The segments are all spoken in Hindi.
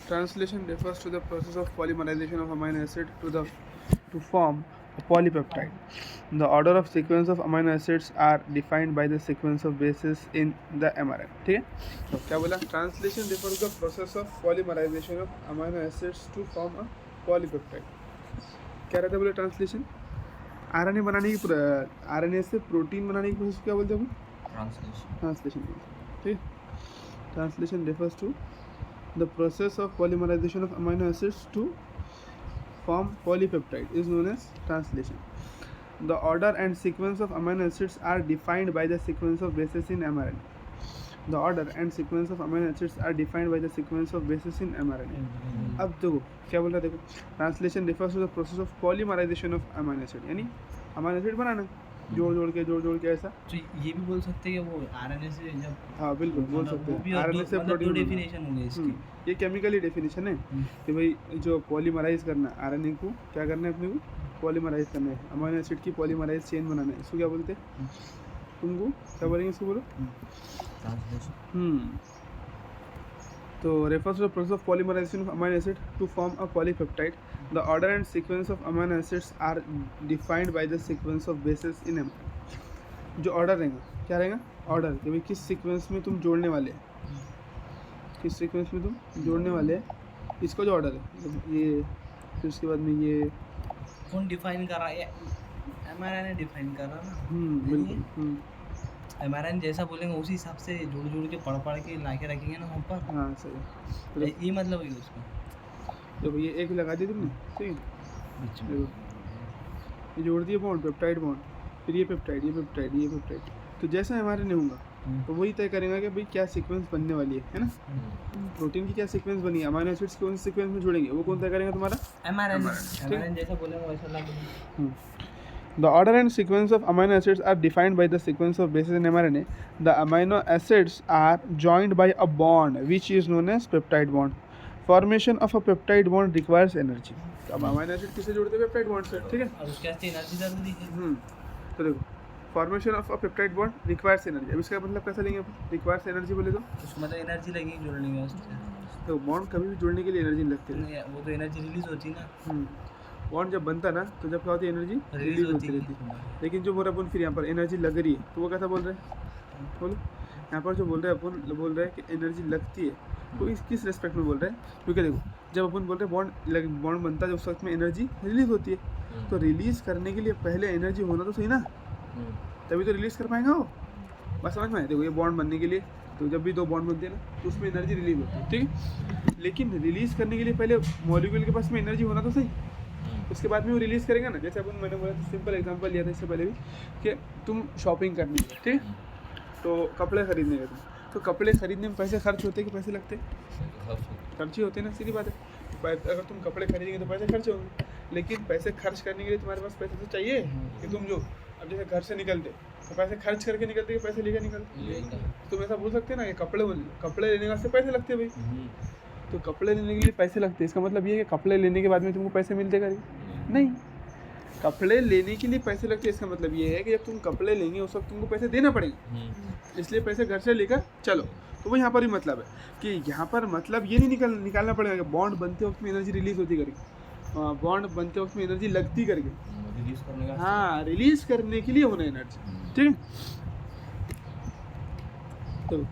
Translation refers to the process of polymerization of amino acid to form a polypeptide. The order of sequence of amino acids are defined by the sequence of bases in the mRNA. ठीक है? तो क्या बोला? Translation refers to the process of polymerization of amino acids to form a polypeptide. क्या रहता है बोले ट्रांसलेशन? आरएनए बनाने की आरएनए से प्रोटीन बनाने की प्रोसेस क्या बोलते हैं अपन? ट्रांसलेशन. ठीक है? Translation refers to the process of polymerization of amino acids to form polypeptide is known as translation. The order and sequence of amino acids are defined by the sequence of bases in mRNA. The order and sequence of amino acids are defined by the sequence of bases in mRNA. अब देखो क्या बोल रहा है, देखो translation refers to the process of polymerization of amino acid, यानी अमीनो एसिड बनाना जोड़ के ऐसा. तो ये भी बोल सकते हैं कि वो आरएनए से जब, हाँ बिल्कुल बोल सकते हैं आरएनए से प्रोटीन. डेफिनेशन हो गई इसकी. ये केमिकली डेफिनेशन है कि भाई जो पॉलीमराइज करना आरएनए को क्या करना है अपने को पॉलीमराइज करना है, अमीनो एसिड की पॉलीमराइज चेन बनाना है. इसको क्या बोलते हैं? तुमको क्या बोलेंगे इसको? बोलो. तो refers to the process of polymerization of amino acid to form a polypeptide. The order and sequence of amino acids are defined by the sequence of bases in mRNA. जो ऑर्डर रहेगा क्या रहेगा? ऑर्डर कि भाई किस सीक्वेंस में तुम जोड़ने वाले हैं, किस सीक्वेंस में तुम जोड़ने वाले हैं, इसका जो ऑर्डर है ये, फिर उसके बाद में ये कौन डिफाइन कर रहा है? एमआरएनए डिफाइन कर रहा है ना. बिल्कुल. एमआरएनए जैसा बोलेंगे उसी हिसाब से जोड़ के पढ़ के ला के रखेंगे ना हम पर. हाँ सही. ये मतलब है उसका. तो ये एक लगा दी तुमने, सही. ये जोड़ दिए बॉन्ड, पेप्टाइड बॉन्ड, फिर ये पेप्टाइड, ये पेप्टाइड, ये पेप्टाइड. तो जैसा एमआरएनए होगा तो वही तय करेगा कि भाई क्या सीक्वेंस बनने वाली है ना. प्रोटीन की क्या सीक्वेंस बनी है, अमीनो एसिड्स कौन सी सीक्वेंस में जुड़ेंगे वो कौन तय करेगा? तुम्हारा एमआरएनए जैसा बोलेंगे वैसा लगेगा. The order and sequence of amino acids are defined by the sequence of bases in mRNA. The amino acids are joined by a bond which is known as peptide bond. Formation of a peptide bond requires energy. अब amino acid किससे जुड़ते हैं? पेप्टाइड बॉन्ड से. ठीक है. और उसके वास्ते एनर्जी जरूरी है. तो देखो formation of a peptide bond requires energy. अब इसका मतलब कैसा लेंगे अपन? रिक्वायर्स एनर्जी बोले तो उसको मतलब एनर्जी लगेगी जोड़ने में उससे. तो बॉन्ड कभी भी जोड़ने के लिए एनर्जी लगती है. वो तो एनर्जी रिलीज होती है ना. बॉन्ड जब बनता है ना तो जब क्या होती है? एनर्जी रिलीज होती रहती है. लेकिन जो बोल रहे अपन फिर यहाँ पर एनर्जी लग रही है तो वो कैसा बोल रहे हैं? बोलो. यहाँ पर जो बोल रहे हैं अपन बोल रहे हैं कि एनर्जी लगती है तो इस किस रेस्पेक्ट में बोल रहे हैं? क्योंकि देखो जब अपन बोल रहे हैं बॉन्ड बनता है जब उस वक्त में एनर्जी रिलीज होती है, तो रिलीज करने के लिए पहले एनर्जी होना तो सही ना, तभी तो रिलीज कर पाएगा वो. बस समझ में आए? देखो ये बॉन्ड बनने के लिए तो जब भी दो बॉन्ड बनते हैं ना तो उसमें एनर्जी रिलीज होती है. ठीक है. लेकिन रिलीज करने के लिए पहले मॉलिक्यूल के पास में एनर्जी होना तो सही, उसके बाद में वो रिलीज़ करेगा ना. जैसे अपन मैंने बोला था, सिंपल एग्जांपल लिया था इससे पहले भी कि तुम शॉपिंग करनी है, ठीक है, तो कपड़े खरीदने गए तुम, तो कपड़े खरीदने में पैसे खर्च होते कि पैसे लगते? खर्च ही होते ना, सीधी बात है. अगर तुम कपड़े खरीदेंगे तो पैसे खर्च होंगे, लेकिन पैसे खर्च करने के लिए तुम्हारे पास पैसे तो चाहिए कि तुम जो अब जैसे घर से निकलते तो पैसे खर्च करके निकलते कि पैसे लेकर निकलते. तुम ऐसा बोल सकते हैं ना कि कपड़े लेने वास्ते पैसे लगते भाई. तो कपड़े लेने के लिए पैसे लगते हैं, इसका मतलब ये है कि कपड़े लेने के बाद में तुमको पैसे मिलते करेंगे नहीं. कपड़े लेने के लिए पैसे लगते हैं, इसका मतलब ये है कि जब तुम कपड़े लेंगे उस वक्त तुमको पैसे देना पड़ेगा, इसलिए पैसे घर से लेकर चलो. तो वो यहाँ पर भी मतलब है कि यहाँ पर मतलब ये नहीं निकालना पड़ेगा कि बॉन्ड बनते वक्त में एनर्जी रिलीज होती करके, बॉन्ड बनते वक्त में एनर्जी लगती करके. हाँ, रिलीज करने के लिए होना एनर्जी. ठीक है. तो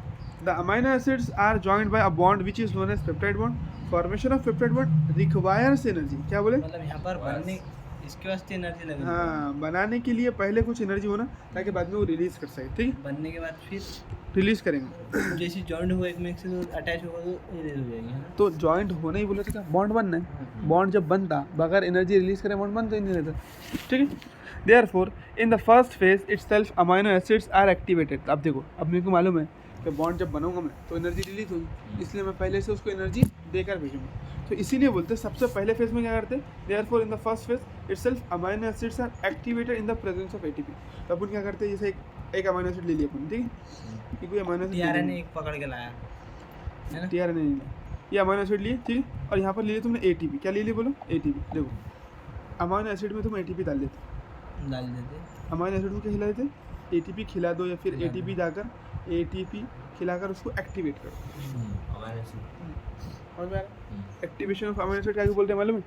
the amino acids are joined by a bond which is known as peptide bond. Formation of peptide bond requires energy. क्या बोले? मतलब यहाँ पर बनने इसके वास्ते एनर्जी लगेगी. हाँ, बनाने के लिए पहले कुछ एनर्जी होना ताकि बाद में वो रिलीज कर सके. ठीक है. बनने के बाद फिर रिलीज करेंगे. जैसे जॉइंट हुआ एक में से अटैच होगा तो रिलीज हो जाएगी. तो जॉइंट होना ही बोले तो बॉन्ड बनना है. बॉन्ड जब बनता बगैर एनर्जी रिलीज करे बॉन्ड बनता ही नहीं रहता. ठीक है. Therefore, in the first phase itself amino acids are activated. अब देखो, अब मेरे को मालूम है कि बॉन्ड जब बनाऊंगा मैं तो एनर्जी रिलीज होगी, इसलिए मैं पहले से उसको एनर्जी देकर भेजूंगा. तो इसीलिए बोलते हैं सबसे पहले फेज में क्या करते हैं? Therefore in the first phase itself amino acids are activated in the presence of ATP. तो अपन क्या करते हैं, जैसे एक अमीनो एसिड ले लिया अपन, ठीक है, कोई अमीनो एसिड टीआरएनए एक पकड़ के लाया है ना, टीआरएनए नहीं लिया, ये अमीनो एसिड लिए, ठीक है, और यहाँ पर ले लिया तुमने एटीपी. क्या ले लिया बोलो? एटीपी. देखो अमीनो एसिड में तुम एटीपी डाल देते, अमीनो एसिड को क्या खिला देते? एटीपी खिला दो, या फिर एटीपी जाकर एटीपी खिलाकर उसको एक्टिवेट करो. समझ में आ रहा? एक्टिवेशन ऑफ अमीनो एसिड क्या बोलते हैं मालूम है?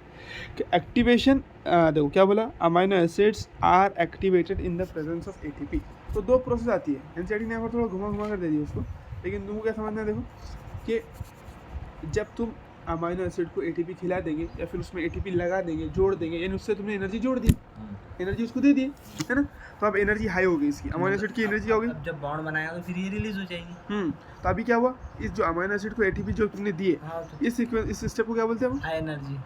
कि एक्टिवेशन, देखो क्या बोला, amino acids are activated in the presence of ATP. तो दो प्रोसेस आती है, एनसीईआरटी ने यहाँ पर थोड़ा घुमा घुमा कर दे दिया उसको, लेकिन तुमको क्या समझना है, देखो कि जब तुम अमीनो एसिड को एटीपी खिला देंगे या फिर उसमें एटीपी लगा देंगे, जोड़ देंगे, यानी उससे तुमने एनर्जी जोड़ दी, एनर्जी उसको दे दी, है ना? तो अब एनर्जी हाई हो गई इसकी, अमीनो एसिड की एनर्जी हो गई। अब जब बॉन्ड बनाएगा तो फिर ये रिलीज हो जाएगी। तो अभी क्या हुआ, इस जो अमीनो एसिड को एटीपी जो तुमने दिए, हाँ, तो इस स्टेप को क्या बोलते हैं? High energy.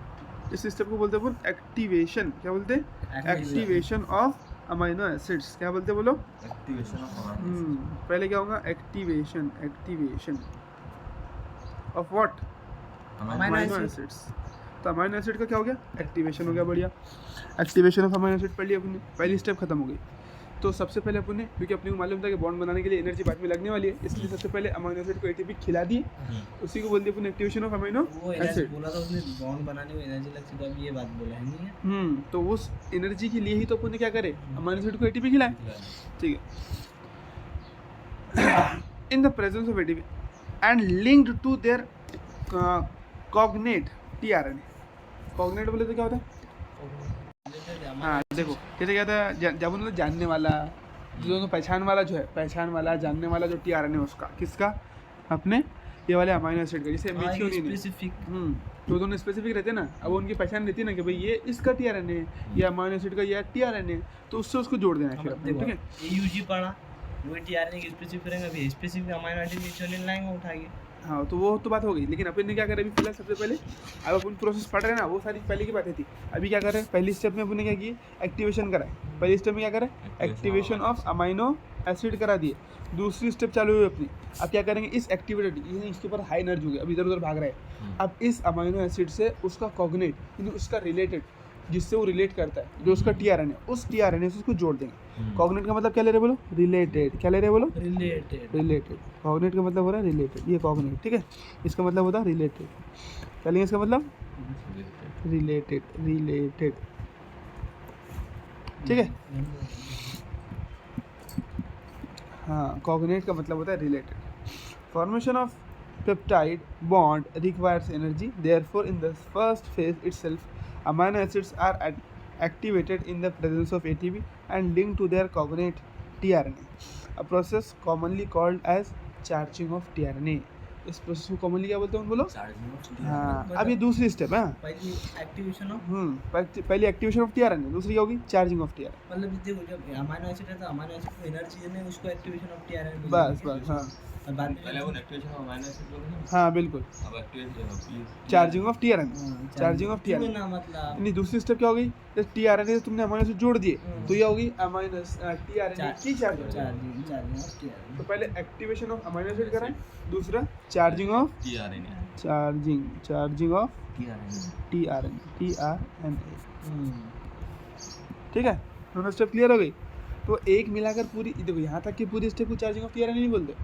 इस सिस्टम को बोलते हैं एक्टिवेशन। क्या बोलते हैं? Activation of amino acids. क्या बोलते हैं, बोलो? एक्टिवेशन ऑफ पहले क्या होगा? Activation, activation of what? Amino acids. तो अमीनो एसिड का क्या हो गया? एक्टिवेशन हो गया। बढ़िया, एक्टिवेशन ऑफ अमीनो एसिड पढ़ लिया अपने, पहली स्टेप खत्म हो गई। तो सबसे पहले अपन ने, क्योंकि अपने को मालूम था कि बॉन्ड बनाने के लिए एनर्जी बाद में लगने वाली है, इसलिए सबसे पहले अमीनो एसिड को एटीपी खिला दिए, उसी को बोलते हैं अपन एक्टिवेशन ऑफ अमीनो एसिड। बोला था उसने बॉन्ड बनाने में एनर्जी लगती है, तो अब ये बात बोला है नहीं है। तो उस एनर्जी के लिए ही तो अपन ने क्या करे, अमीनो एसिड को एटीपी खिलाए। ठीक है, in the presence of ATP and linked to their cognate tRNA. Cognate बोले तो क्या होता है? हाँ देखो कैसे क्या था, जब उन्होंने जानने वाला, जो दोनों पहचान वाला जो है, पहचान वाला जानने वाला जो टीआरएनए उसका, किसका? अपने ये वाले अमीनो एसिड का। जैसे स्पेसिफिक, तो दोनों स्पेसिफिक रहते हैं ना, अब उनकी पहचान रहती है ना कि भाई ये इसका टीआरएनए है, ये अमीनो एसिड का ये टीआरएनए है, तो उससे उसको जोड़ देना है फिर अपने। ठीक है, यूजी पढ़ा, वो टीआरएनए की स्पेसिफिक रहेगा, अभी स्पेसिफिक अमीनो एसिड निचोड़ने लाएंगे उठा के। हाँ, तो वो तो बात हो गई, लेकिन अपन ने क्या करा अभी फिलहाल सबसे पहले, अब अपन प्रोसेस पढ़ रहे हैं ना, वो सारी पहले की बातें थी। अभी क्या कर रहे हैं, पहली स्टेप में अपन ने क्या की, एक्टिवेशन करा है। पहली स्टेप में क्या करा, एक्टिवेशन ऑफ अमीनो एसिड करा दिए। दूसरी स्टेप चालू हुई अपनी, अब क्या करेंगे, इस एक्टिवेटेड, इसके ऊपर हाई एनर्जी हो गई, अब इधर उधर भाग रहा है, अब इस अमीनो एसिड से उसका कॉग्नेट, यानी उसका रिलेटेड, जिससे वो रिलेट करता है, जो उसका टीआरएनए, उस टीआरएनए से उसको जोड़ देंगे। कॉग्नेट का मतलब क्या ले रहे बोलो? रिलेटेड। क्या ले रहे बोलो? रिलेटेड। रिलेटेड। कॉग्नेट का मतलब हो रहा है रिलेटेड, ये कॉग्नेट। ठीक है, इसका मतलब होता है रिलेटेड। क्या लेंगे इसका मतलब? Related, related. ठीक है, हाँ, कॉग्नेट का मतलब होता है related. Formation of peptide bond requires energy, therefore in the first phase itself amino acids are activated in the presence of ATP and linked to their cognate tRNA, a process commonly called as charging of tRNA. इस प्रोसेस को कॉमनली क्या बोलते हैं, बोलो? हाँ, अब ये दूसरी स्टेप है। पहली एक्टिवेशन ऑफ पहली एक्टिवेशन ऑफ टीआरएनए, दूसरी क्या होगी? Charging of tRNA. मतलब देखो, जब अमीनो एसिड है तो अमीनो एसिड को एनर्जी देने, उसको एक्टिवेशन ऑफ टीआरएनए बस बस, हाँ, और बाद में पहले वो एक्टिवेशन ऑफ अमीनो एसिड बोले ना, हाँ बिल्कुल, अब activation charging of tRNA, charging of tRNA ना, मतलब नहीं, दूसरी स्टेप क्या हो गई, जब टीआरएनए से तुमने अमीनो एसिड जोड़ दिए, तो ये होगी अमीनो टीआरएनए की चार्जिंग। Charging of tRNA. तो पहले एक्टिवेशन ऑफ अमीनो एसिड करा, दूसरा charging of tRNA, charging of tRNA. TRNA. ठीक है, दोनों स्टेप क्लियर हो गई। तो एक मिलाकर पूरी, देखो यहाँ तक की पूरी स्टेप को चार्जिंग ऑफ टीआरएनए नहीं बोलते,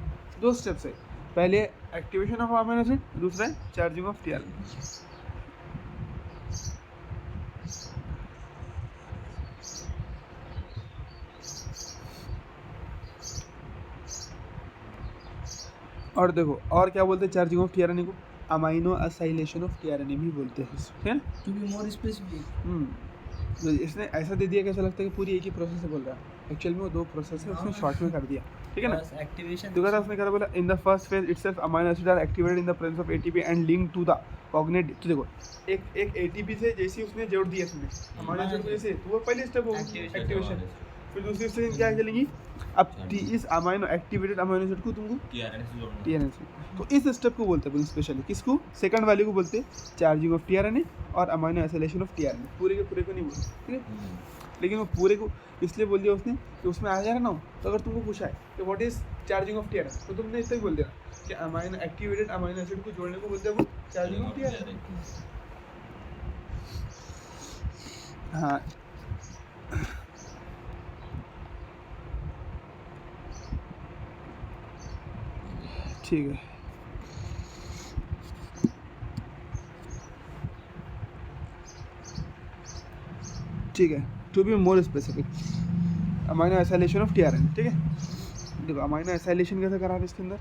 दो स्टेप्स है, पहले एक्टिवेशन ऑफ अमीनो एसिड, दूसरा है चार्जिंग ऑफ टीआरएनए। और देखो, और क्या बोलते हैं चार्जिंग ऑफ टीआरएनए को? अमाइनो एसाइलेशन ऑफ टीआरएनए भी बोलते हैं, ठीक है? To be more specific. तो इसने ऐसा दे दिया कैसा लगता है कि पूरी एक ही प्रोसेस से बोल रहा है, एक्चुअल में वो दो प्रोसेस है, उसने शॉर्ट में कर दिया। ठीक है ना? एक्टिवेशन तो कहता उसने क्या बोला, in the first phase itself amino acid are activated in the presence of ATP and link to the cognate. तो देखो, एक एटीपी से जैसे उसने जोड़ दिया इसमें अमीनो एसिड को, जैसे तो वो पहली स्टेप होगी एक्टिवेशन, फिर दूसरी स्टेप क्या चलेंगी, अब इस अमीनो एक्टिवेटेड अमीनो एसिड को तुमको टीआरएनए से जोड़ना। टीआरएनए से, तो इस स्टेप को बोलते हैं स्पेशली, किसको? सेकंड वाले को बोलते हैं चार्जिंग ऑफ टीआरएनए और अमीनो एसाइलेशन ऑफ टीआरएनए। पूरे के पूरे को नहीं बोलते, ठीक है? लेकिन वो पूरे को इसलिए बोल दिया उसने कि उसमें आ जा रहा ना हो, तो अगर तुमको पूछा है कि what is charging of tRNA, तो तुमने इससे ही बोल देना कि अमीनो एक्टिवेटेड अमीनो एसिड को जोड़ने को बोलते हैं वो चार्जिंग ऑफ टीआरएनए। हाँ, ठीक है, ठीक है। To be more specific, aminoacylation of tRNA. ठीक है, देखो अमीनो एसाइलेशन कैसे करा है इसके अंदर,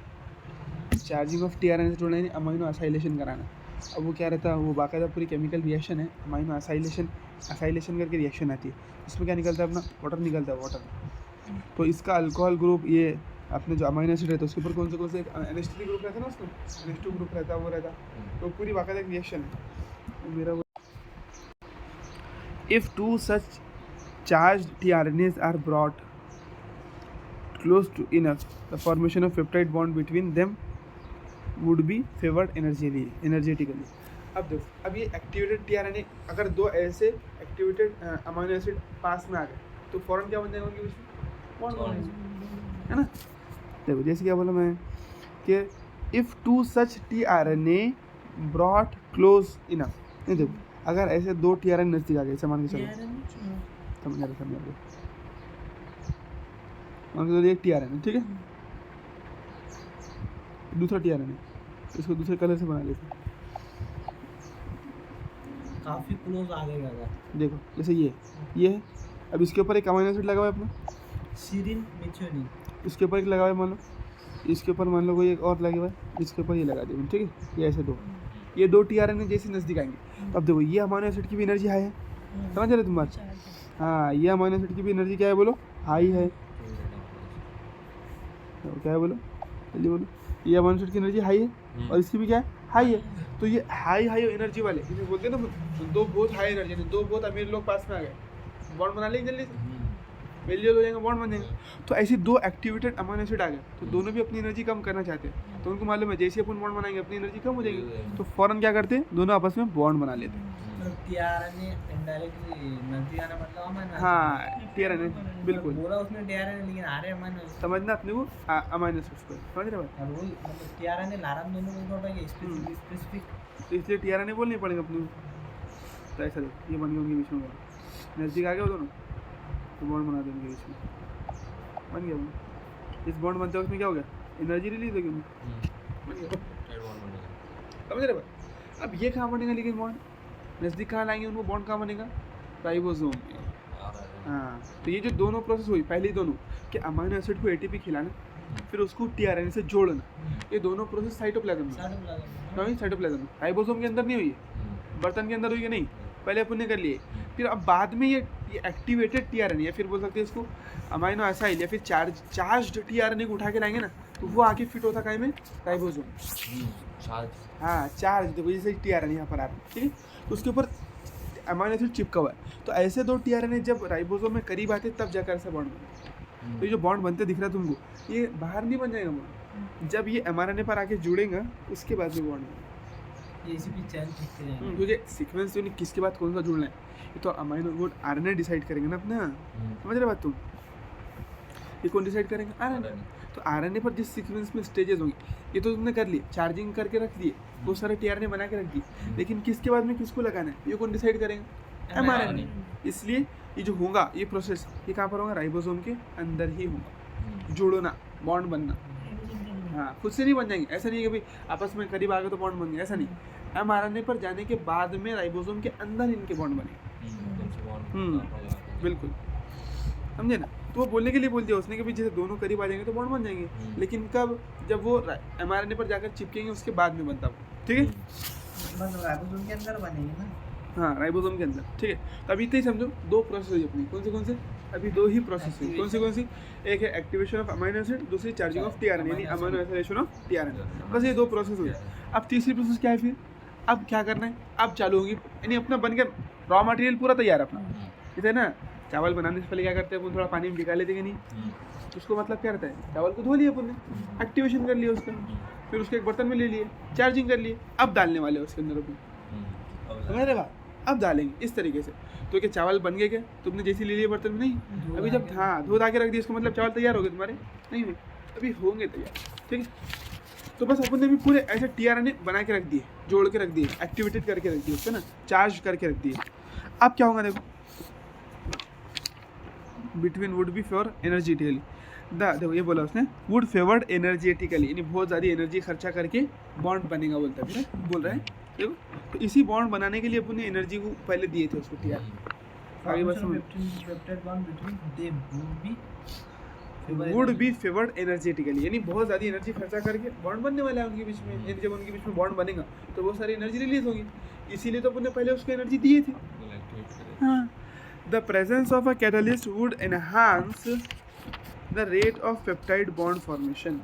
चार्जिंग ऑफ टीआरएनए से जोड़ना यानी अमाइनो असाइलेशन कराना। अब वो क्या रहता है, वो बाकायदा पूरी केमिकल रिएक्शन है, अमाइनो असाइलेशन करके रिएक्शन आती है। इसमें क्या निकलता है अपना, वाटर निकलता है, वाटर। तो इसका अल्कोहल ग्रुप, ये अपने जो अमाइनो एसिड रहता है उसके ऊपर कौन से NH3 ग्रुप रहता है ना, उसमें NH2 ग्रुप रहता है, वो रहता है। तो पूरी बाकायदा एक रिएक्शन है मेरा। If to such charge tRNAs are brought close to enough, the formation of peptide bond between them would be favored energetically। अब देखो, अब ये एक्टिवेटेड टीआरएनए, अगर दो ऐसे एक्टिवेटेड अमाइनो एसिड पास में आ गए तो फौरन क्या बन जाएगा उनके बीच में, बॉन्ड बन जाएगा, है ना। देखो जैसे क्या बोला मैं कि if to such tRNA brought close enough, नहीं देखो अगर ऐसे दो टीआरएनए नजदीक आ गए, ऐसे मान के चलो, समझ रहे मान के चलो एक टीआरएनए, ठीक है, दूसरा टीआरएनए, इसको दूसरे कलर से बना लेते हैं। काफी क्लोज आ गए अगर देखो जैसे ये है, अब इसके ऊपर एक अमाइनो एसिड लगा हुआ है अपना, सीरिन मेथियोनिन, इसके ऊपर एक लगा हुआ है, मान लो इसके ऊपर मान लो कोई एक और लगा हुआ है, इसके ऊपर ये लगा दिया, ठीक है। ये ऐसे दो, ये दो टीआरएनए जैसे नज़दीक आएंगे, अब देखो ये अमाइनो एसिड की भी एनर्जी हाई है, समझ रहे तुम बात। हाँ, ये अमाइनो एसिड की भी एनर्जी क्या है, बोलो हाई है, क्या है बोलो, जल्दी बोलो। ये अमाइनो एसिड की एनर्जी हाई है और इसकी भी क्या है, हाई है। तो ये हाई एनर्जी वाले इन्हें बोलते हैं ना, दो बहुत हाई एनर्जी, दो बहुत अमीर लोग पास में आ गए, बॉन्ड बना लेंगे जल्दी से, मिलजुल हो जाएंगे, बॉन्ड बन जाएंगे। तो ऐसे दो एक्टिवेटेड अमाइनो एसिड आ गए तो दोनों भी अपनी एनर्जी कम करना चाहते हैं, तो उनको मालूम है जैसे अपन बॉन्ड बनाएंगे अपनी एनर्जी कम हो जाएगी, तो फौरन क्या करते हैं, दोनों आपस में बॉन्ड बना लेते हैं। टीआरएनए इनडायरेक्टली नजदीक आना मतलब अमाइनो, हाँ टीआरएनए बिल्कुल बोला उसने टीआरएनए लेकिन आ रहे अमाइनो, समझना अपने को अमाइनो एसिड्स पर, समझ रहे हो। और वही मतलब टीआरएनए लारम दोनों को थोड़ा ये स्पेसिफिक, तो इसलिए टीआरएनए बोलनी पड़ेगा अपने को। तो ऐसा देखो ये बन गए उनके बीच में, नज़दीक आ गए वो दोनों, तो बॉन्ड बना देंगे बीच में, बन गया। इस बॉन्ड बनते वक्त में क्या हो गया, एनर्जी रिलीज होगी, बन गया, समझ रहे भाई। अब ये कहाँ बनेगा लेकिन बॉन्ड, नज़दीक कहाँ लाएंगे उनको, बॉन्ड कहाँ बनेगा, राइबोसोम में। हाँ, तो ये जो दोनों प्रोसेस हुई, पहले दोनों कि अमाइनो एसिड को एटीपी खिलाना, फिर उसको टीआरएनए से जोड़ना, ये दोनों प्रोसेस साइटोप्लाज्म में, नहीं साइटोप्लाज्म में, राइबोसोम के अंदर नहीं हुई है, बर्तन के अंदर हुई है नहीं, पहले अपन ने कर लिए। फिर अब बाद में ये एक्टिवेटेड टीआरएनए, या फिर बोल सकते हैं इसको अमाइनो एसाइल, या फिर चार्ज्ड टीआरएनए को उठा के लाएंगे ना, तो वो आके फिट होता कहीं में, राइबोसोम। हाँ चार्ज, देखो जैसे टीआरएनए यहाँ पर आ रहा है, ठीक है, तो उसके ऊपर अमाइनो एसिड चिपका हुआ है। तो ऐसे दो टीआरएनए जब राइबोसोम में करीब आते तब जाकर से बॉन्ड बनते। तो ये जो बॉन्ड बनते दिख रहा है तुमको, ये बाहर नहीं बन जाएगा बॉन्ड, जब ये एमआरएनए पर आके जुड़ेगा उसके बाद में बॉन्ड बनेगा। ये इसी भी चैन खींचते जाएंगे, क्योंकि सीक्वेंस तो किसके बाद कौन सा जुड़ना है, ये तो अमाइनो वो आरएनए डिसाइड करेंगे ना अपना, समझ रहे बात तुम, ये कौन डिसाइड करेंगे, आरएनए। तो आरएनए पर जिस सीक्वेंस में स्टेजेस होंगे, ये तो तुमने कर लिए, चार्जिंग करके रख दिए, बहुत सारे टीआरएनए बना के रख दिए, लेकिन किसके बाद में किसको लगाना है ये कौन डिसाइड करेंगे, एमआरएनए। इसलिए ये जो होगा ये प्रोसेस, ये कहाँ पर होगा, राइबोसोम के अंदर ही होगा, जुड़ना, बॉन्ड बनना। हाँ, खुद से नहीं बन जाएंगे, ऐसा नहीं है कि भाई आपस में करीब आ गए तो बॉन्ड बन गए, ऐसा नहीं। एमआरएनए पर जाने के बाद में राइबोसोम के अंदर इनके बॉन्ड बने। बिल्कुल, समझे ना। तो वो बोलने के लिए बोल दिया उसने कि भाई जैसे दोनों करीब आ जाएंगे तो बॉन्ड बन जाएंगे, लेकिन कब, जब वो एमआरएनए पर जाकर चिपकेंगे उसके बाद में बनता वो, ठीक है। मतलब राइबोसोम के अंदर बनेंगे ना, हाँ राइबोसोम के अंदर, ठीक है। तो अभी तो ही समझो दो प्रोसेस हुई अपनी, कौन से अभी दो ही प्रोसेस हुई, कौन सी, एक है एक्टिवेशन ऑफ अमाइनो एसिड, दूसरी चार्जिंग ऑफ टीआरएनए यानी अमाइनो एसिलेशन ऑफ टीआरएनए, बस ये दो प्रोसेस हुई। अब तीसरी प्रोसेस क्या है फिर, अब क्या करना है, अब चालू होगी, यानी अपना बनकर रॉ मटेरियल पूरा तैयार है अपना, जैसे ना चावल बनाने से पहले क्या करते हैं अपन, थोड़ा पानी में भिगा लेते हैं नहीं, उसको मतलब क्या रहता है, चावल को धो लिया अपन ने, एक्टिवेशन कर लिया उसका, फिर उसको एक बर्तन में ले लिए, चार्जिंग कर लिए, अब डालने वाले उसके अंदर अपन, समझ रहे बात, अब डालेंगे इस तरीके से। तो क्या चावल बन गए क्या, तुमने जैसे ले लिए बर्तन में, नहीं, अभी जब हाँ धो धा के रख दिया इसको मतलब चावल तैयार हो गए तुम्हारे, नहीं हुए, अभी होंगे तैयार, ठीक है। तो बस अपन ने भी पूरे ऐसे टीआरएनए बना के रख दिए, जोड़ के रख दिए, एक्टिवेटेड करके रख दिए उसको ना, चार्ज करके रख दिए। अब क्या होगा देखो, between would be favour energetically, देखो ये बोला उसने, वुड फेवर्ड एनर्जेटिकली, यानी बहुत ज़्यादा एनर्जी खर्चा करके बॉन्ड बनेगा बोलता है, बोल रहा है देखो। तो इसी बॉन्ड बनाने के लिए अपन ने एनर्जी को पहले दिए थे उसको टीआर, आगे बस peptide bond between them would be would be favoured energetically, यानी बहुत ज़्यादा एनर्जी खर्चा करके बॉन्ड बनने वाला है उनके बीच में। यानी जब उनके बीच में बॉन्ड बनेगा तो बहुत सारी एनर्जी रिलीज होगी, इसीलिए तो अपन ने पहले उसको एनर्जी दिए थे। हाँ, the presence of a catalyst would enhance the rate of peptide bond formation.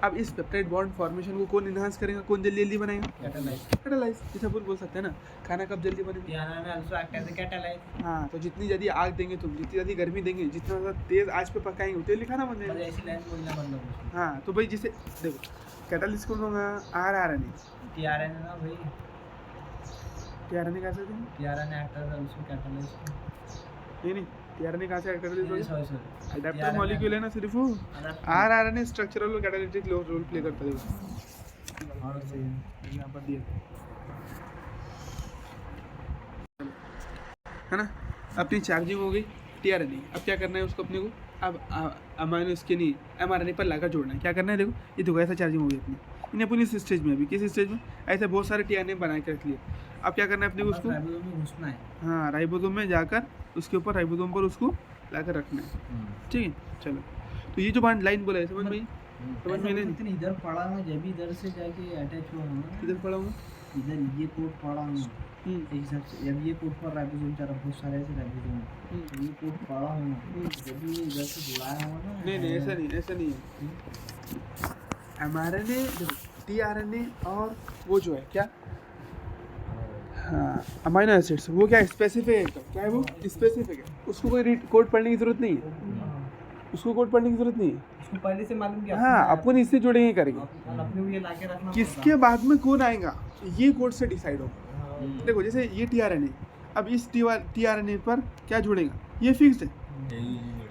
अब इस पेप्टाइड बॉन्ड फॉर्मेशन को कौन इनहांस करेगा, कौन जल्दी जल्दी बनाएगा? कैटालाइज। जैसे अपन बोल सकते हैं ना, खाना कब जल्दी बनेगा? हाँ, तो जितनी ज़्यादा आग देंगे तुम, जितनी ज़्यादा गर्मी देंगे, जितना ज़्यादा तेज़ आंच पे पकाएंगे उतनी जल्दी खाना बन जाएगा। हाँ, तो भाई जैसे देखो कैटालिस्ट कौन होगा? RNA। TRNA कहाँ से नहीं TRNA कहाँ से कैटालिस्ट होगा? एडेप्टर मॉलिक्यूल है ना सिर्फ वो। RNA स्ट्रक्चरल और कैटालिटिक रोल प्ले करता है। यहाँ पर दिया है ना। अपनी चार्जिंग हो गई TRNA। अब क्या करना है उसको अपने को? अब अमाइनो इसके नहीं mRNA पर लाकर जोड़ना है। क्या करना है? देखो ये देखो ऐसा चार्जिंग हो गई अपनी। इन्हें अपनी इस स्टेज में, अभी किस स्टेज में? ऐसे बहुत सारे TRNA बना के रख लिए। अब क्या करना है अपने को उसको? घुसना है। हाँ, राइबोसोम में जाकर उसके ऊपर राइबोसोम पर उसको लाकर रखना है। ठीक है, चलो। तो ये जो बात लाइन बोला है समझ में नहीं? इधर पड़ा हूँ, जब इधर से जाके अटैच हुआ हूँ, इधर पड़ा हूँ, इधर ये कोड पड़ा हूँ, एक हिसाब से जब ये कोड पर राइबोसोम चार बहुत सारे ऐसे राइबोसोम ये कोड पड़ा हूँ, जब ये इधर से जुड़ाया हुआ ना। नहीं ऐसा नहीं है। mRNA TRNA और वो जो है क्या, हाँ अमाइनो एसिड्स, वो क्या स्पेसिफिक है? क्या है वो? स्पेसिफिक है, उसको कोई कोड पढ़ने की जरूरत नहीं है। उसको कोड पढ़ने की जरूरत नहीं है, उसको पहले से मालूम क्या। हाँ, अपन इससे जुड़ेंगे करेंगे। अपने को ये लाके रखना, किसके बाद में कौन आएगा ये कोड से डिसाइड होगा। देखो जैसे ये TRNA, अब इस TRNA पर क्या जुड़ेगा ये फिक्स्ड है,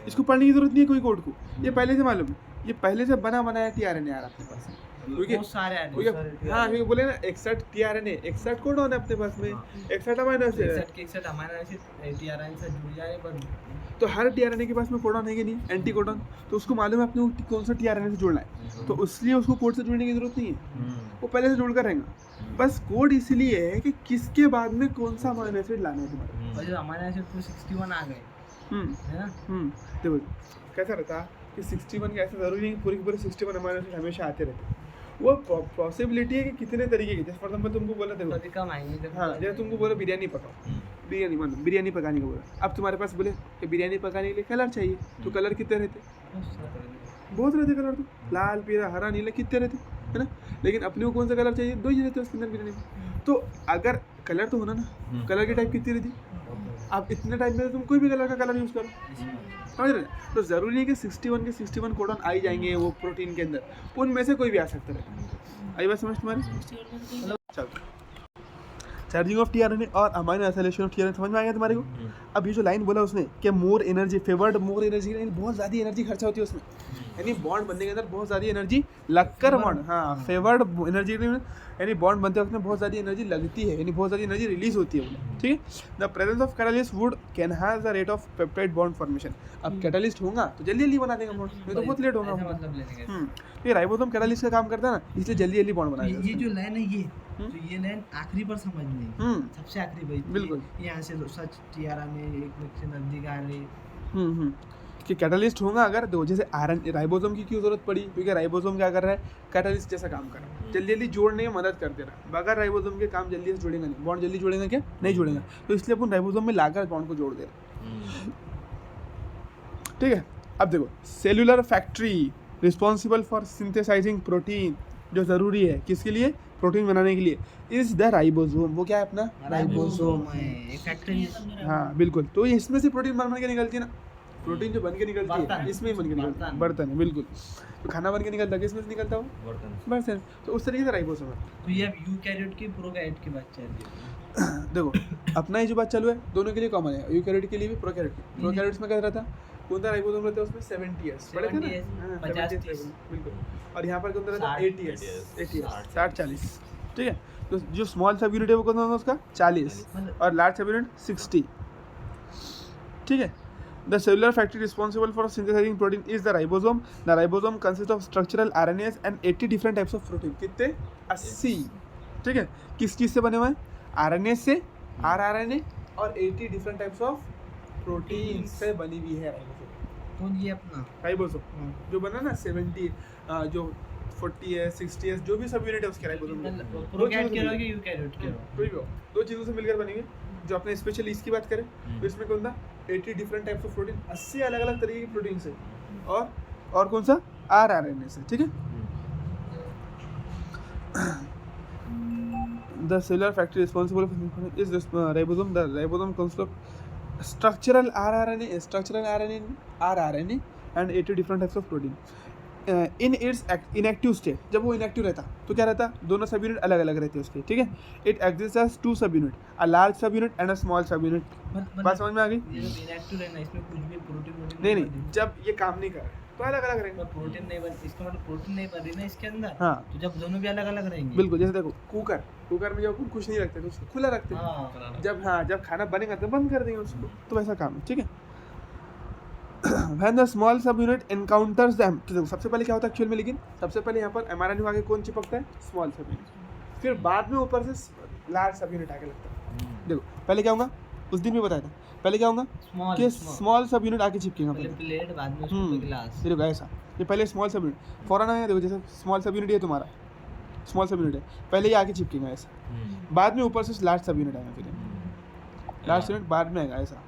इसको पढ़ने की जरूरत नहीं है कोई कोड को, ये पहले से मालूम है। ये पहले से बना बनाया TRNA आ रहा अपने पास, बहुत सारे हाँ क्योंकि बोले ना 61 TRNA 61 कोड होना अपने पास में, 61 अमाइनो एसिड जुड़ जाए बस। तो हर TRNA के पास में कोडॉन है कि नहीं, एंटी कोडॉन, तो उसको मालूम है अपने को कौन सा TRNA से जुड़ना है, तो इसलिए उसको कोड से जुड़ने की जरूरत नहीं है, वो पहले से जुड़कर रहेगा। बस कोड इसलिए है कि किसके बाद में कौन सा अमाइनो एसिड लाना है तुम्हारे। अमाइनो एसिड तो 61 आ गए है ना। देखो कैसा रहता कि 61 के ऐसा जरूरी नहीं कि पूरे के पूरे 61 अमाइनो एसिड हमेशा आते रहते, वो पॉसिबिलिटी है कि कितने तरीके के, जैसे फॉर एग्जांपल तुमको बोला देखो हाँ, जैसे तुमको बोला बिरयानी पकाओ, बिरयानी मानो बिरयानी पकाने को बोला, अब तुम्हारे पास बोले कि बिरयानी पकाने के लिए कलर चाहिए, तो कलर कितने रहते? बहुत रहते कलर, तो लाल पीला हरा नीला कितने रहते है ना। लेकिन अपने को कौन सा कलर चाहिए? 2 ही रहते उसके अंदर बिरयानी में। तो अगर कलर तो होना ना, कलर की टाइप कितनी रहती? आप इतने टाइप में तुम कोई भी कलर का कलर यूज़ करो, समझ रहे? तो ज़रूरी नहीं कि 61 के 61 कोडॉन आ ही जाएंगे वो प्रोटीन के अंदर, उनमें से कोई भी आ सकता है। आई बात समझ तुम्हारी? चलो, चार्जिंग ऑफ TRNA और अमाइनो एसिलेशन ऑफ TRNA समझ में आ गया तुम्हारे को? अब ये जो लाइन बोला उसने कि more energy favoured, more energy, बहुत ज़्यादा एनर्जी खर्चा होती है उसमें, यानी बॉन्ड बनने के अंदर बहुत ज़्यादा एनर्जी लगकर बॉन्ड, हाँ फेवर्ड एनर्जी, यानी बॉन्ड बनते वक्त में बहुत ज़्यादा एनर्जी लगती है, यानी बहुत ज़्यादा एनर्जी रिलीज होती है। ठीक है, the presence of catalyst would can has the rate of peptide bond formation. अब कैटालिस्ट होगा तो जल्दी जल्दी बना देगा बॉन्ड, नहीं तो बहुत लेट होगा। ये राइबोसोम कैटालिस्ट का काम करता है ना, इसलिए जल्दी जल्दी बॉन्ड बनाएगा। ये जो लाइन है ये तो ये लाइन आखिरी पर समझनी है, सबसे आखिरी भाई, बिल्कुल यहाँ से सच TRNA एक से नजदीक आ रही कि कैटालिस्ट होगा अगर, दो जैसे राइबोसोम की क्यों जरूरत पड़ी? क्योंकि राइबोसोम क्या कर रहा है? कैटालिस्ट जैसा काम कर रहा है, जल्दी जल्दी जोड़ने में मदद कर दे रहा है। बगैर राइबोसोम के काम जल्दी से जुड़ेगा नहीं, बॉन्ड जल्दी जुड़ेगा क्या? नहीं जुड़ेगा, तो इसलिए अपन राइबोसोम में लाकर बॉन्ड को जोड़ दे रहे हैं। ठीक है, अब देखो cellular factory responsible for synthesising protein, जो ज़रूरी है किसके लिए? प्रोटीन बनाने के लिए, इज द राइबोसोम। वो क्या है अपना? राइबोसोम है, फैक्ट्री। हाँ बिल्कुल, तो इसमें से प्रोटीन बन के निकलती है ना, प्रोटीन जो बन के निकलती है इसमें ही बन के निकलता है, बर्तन है बिल्कुल। तो खाना बन के निकलता है किसमें से निकलता है? बर्तन। तो उस तरीके से राइबोसोम है। तो ये यूकैरियोट की प्रोकैरियोट की बात चल रही है। देखो अपना ही जो बात चालू है दोनों के लिए कॉमन है, यूकैरियोट के लिए भी प्रोकैरियोट। प्रोकैरियोट्स में क्या रहता है? कौन सा राइबोसोम रहता है उसमें? 70 years पढ़े थे ना, 50 बिल्कुल। और यहाँ पर कौन सा रहता है? 80 years 60-40। ठीक है, तो जो स्मॉल सब यूनिट है वो कौन सा उसका? 40, और लार्ज सब यूनिट 60। ठीक है, the cellular factory responsible for synthesizing protein is the ribosome. The ribosome consists of structural RNAs and 80 different types of protein. कितने? 80। ठीक है, किस चीज़ से बने हुए हैं? RNA से, rRNA और 80 different types of protein से बनी हुई है राइबोसोम। कौन ये अपना राइबोसोम जो बना ना 70 जो 40 है 60 है जो भी सब यूनिट है उसके राइबोसोम प्रोकैरियोट के रहोगे यूकैरियोट के रहो कोई भी हो, दो चीज़ों से मिलकर बनेंगे। जो अपने स्पेशली इसकी बात करें तो इसमें कौन था 80 डिफरेंट टाइप्स ऑफ प्रोटीन, 80 अलग अलग तरीके की प्रोटीन से, और कौन सा RNA से, ठीक है। The cellular factory responsible for is this ribosome. The ribosome consists of structural rRNA and 80 different types of protein. In its inactive state, जब वो inactive रहता तो क्या रहता, दोनों सब यूनिट अलग अलग रहते हैं उसके, ठीक है। It exists as two sub unit, a large sub unit and a small sub unit. बात समझ में आ गई? ये जो इनएक्टिव है ना इसमें कुछ भी प्रोटीन नहीं, जब ये काम नहीं कर रहे तो अलग अलग रहेंगे। प्रोटीन नहीं बन, इसका मतलब प्रोटीन नहीं बन रही ना इसके अंदर। हाँ तो जब दोनों भी अलग अलग रहेंगे। बिल्कुल, जैसे देखो कुकर में जब कुछ नहीं रखते तो उसको खुला रखते हैं। जब खाना बनेगा तो बंद कर देंगे उसको, तो वैसा काम है, ठीक है। When the small subunit encounters them, तो सबसे पहले क्या होता है एक्चुअल में, लेकिन सबसे पहले यहाँ पर mRNA आगे कौन चिपकता है, स्मॉल सबयूनिट, फिर बाद में ऊपर से लार्ज सबयूनिट आगे लगता है। देखो पहले क्या होगा, उस दिन भी बताया था, पहले क्या होगा कि स्मॉल सबयूनिट आगे चिपकेगा, पहले प्लेट बाद में उसको ग्लास। देखो ऐसा, ये पहले स्मॉल सबयूनिट फौरन आया, देखो जैसे स्मॉल सबयूनिट ये तुम्हारा स्मॉल सबयूनिट है, पहले ये आगे चिपकेगा ऐसा, बाद में ऊपर से लार्ज सबयूनिट आएगा, फिर लार्ज सबयूनिट बाद में आएगा ऐसा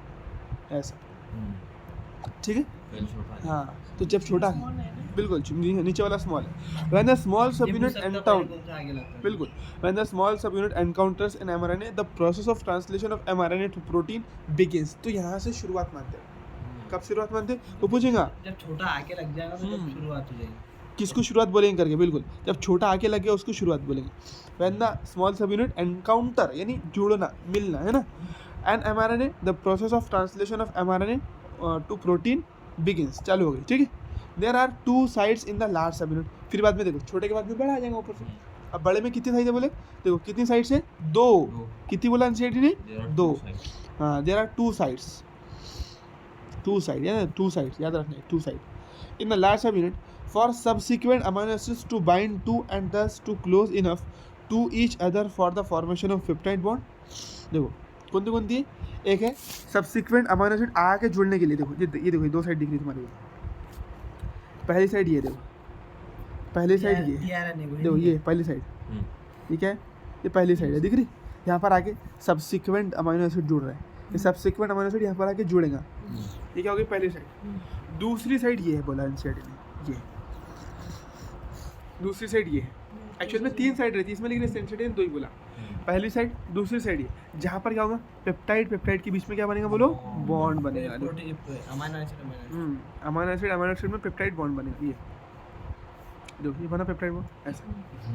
ऐसा, ठीक है। हाँ तो जब छोटा बिल्कुल नीचे वाला स्मॉल है। When the small subunit बिल्कुल when the small subunit encounters an mRNA, the process of translation of mRNA to protein begins. तो यहाँ से शुरुआत मानते हैं। कब शुरुआत मानते हैं वो पूछेगा, जब छोटा आके लग जाएगा तो जब शुरुआत हो जाएगी। किसको शुरुआत बोलेंगे करके, बिल्कुल जब छोटा आके लग गया उसको शुरुआत बोलेंगे। When the small subunit encounter यानी जुड़ना मिलना है ना, and mRNA, the process of translation of mRNA to protein begins, चालू हो गई, ठीक है। There are two sides in the large subunit, फिर बाद में देखो छोटे के बाद में बड़ा आ जाएगा ऊपर से। अब बड़े में कितनी साइड है बोले, देखो कितनी साइड से, दो, कितनी बोला एनसीईआरटी ने, दो। हाँ देयर आर टू साइड्स याद रखना है, two site in the large subunit for subsequent amino acids to bind to and thus to close enough to each other for the formation of peptide bond. देखो कौन सी है, एक है सब्सिक्वेंट अमीनो एसिड आके जुड़ने के लिए, देखो ये देखो ये दो साइड दिख रही है तुम्हारी, पहली साइड ये देखो, पहली साइड ये देखो, ये पहली साइड, ठीक है, ये पहली साइड है दिख रही, यहाँ पर आके सब्सिक्वेंट अमीनो एसिड जुड़ रहा है, ये सब्सिक्वेंट अमीनो एसिड यहाँ पर आके जुड़ेगा, ये क्या होगी पहली साइड। दूसरी साइड ये है बोला एनसीईआरटी ने, ये दूसरी साइड ये है, एक्चुअल में तीन साइड रहती है इसमें, लेकिन एनसीईआरटी ने दो ही बोला, पहली साइड दूसरी साइड ये, जहाँ पर क्या होगा पेप्टाइड के बीच में क्या बनेगा बोलो, बॉन्ड बनेगा, अमीनो एसिड में पेप्टाइड बॉन्ड बनेगा, ये देखो ये बना पेप्टाइड बॉन्ड ऐसा,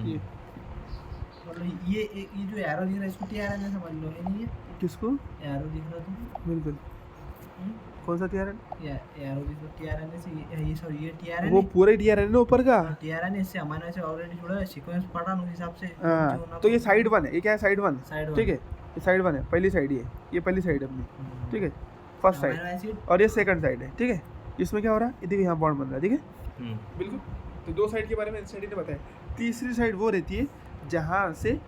ये जो एरो दिख रहा है इसको टीआरएनए समझ लो, ये नहीं है किसको एरो दिख रहा है, बिल्कुल कौन सा टीआरएनए, एरो दिख रहा टीआरएनए से, ये सॉरी ये टीआरएनए, वो पूरे टीआरएनए ऊपर का टीआरएनए से अमीनो एसिड ऑलरेडी जुड़ा है, सीक्वेंस पढ़ा उस हिसाब से। हाँ तो ये साइड 1 है, ये क्या है साइड 1, ठीक है, ये साइड 1 है, पहली साइड ये पहली साइड है अपनी, ठीक है, फर्स्ट साइड, और ये सेकंड साइड है, ठीक है। इसमें क्या हो रहा है, ये देखिए यहाँ बॉन्ड बन रहा है, ठीक है, बिल्कुल। तो दो साइड के बारे में एनसीईआरटी ने बताया। तीसरी साइड वो रहती है जहाँ से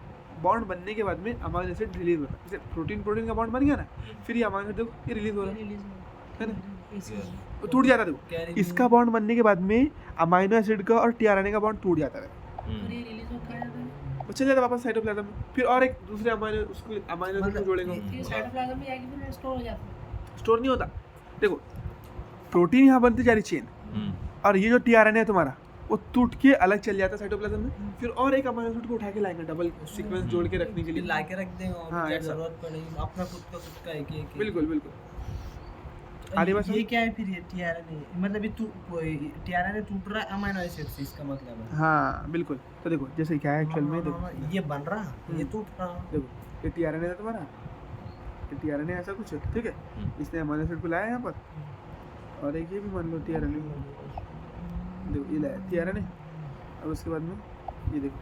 बॉन्ड बनने के बाद में अमीनो एसिड रिलीज होता है, जैसे प्रोटीन का बॉन्ड बन गया ना, फिर ये अमीनो एसिड देखो ये रिलीज हो रहा है ना, तो टूट जाता है, देखो इसका बॉन्ड बनने के बाद में अमीनो एसिड का और टीआरएनए का बॉन्ड टूट जाता है, चल जाता वापस साइटोप्लाज्म में, फिर और एक दूसरे अमीनो एसिड को जोड़ेगा, साइटोप्लाज्म में जाके फिर स्टोर हो जाता है, स्टोर नहीं होता। देखो प्रोटीन यहाँ बनती जा रही चेन, और ये जो टीआरएनए है तुम्हारा वो टूट के अलग चल जाता है साइटोप्लाज्म में, फिर और एक अमीनो एसिड को उठा के लाएंगे डबल सीक्वेंस जोड़ के रखने के लिए, ला के रख देंगे, हाँ, क्या जरूरत पड़ेगी अपना खुद का एक बिल्कुल आगे बस ये क्या है फिर, ये टीआरएनए मतलब ये टीआरएनए टूट रहा है अमीनो एसिड से, इसका मतलब है। हाँ बिल्कुल, तो देखो जैसे क्या है एक्चुअल में, देखो ये बन रहा ये टूट रहा, देखो ये टीआरएनए है तुम्हारा, ये टीआरएनए ऐसा कुछ है, ठीक है, इसने अमीनो एसिड को लाया यहाँ पर, और एक ये भी मान लो टीआरएनए, देखो ये लाया टीआरएनए, और उसके बाद में ये देखो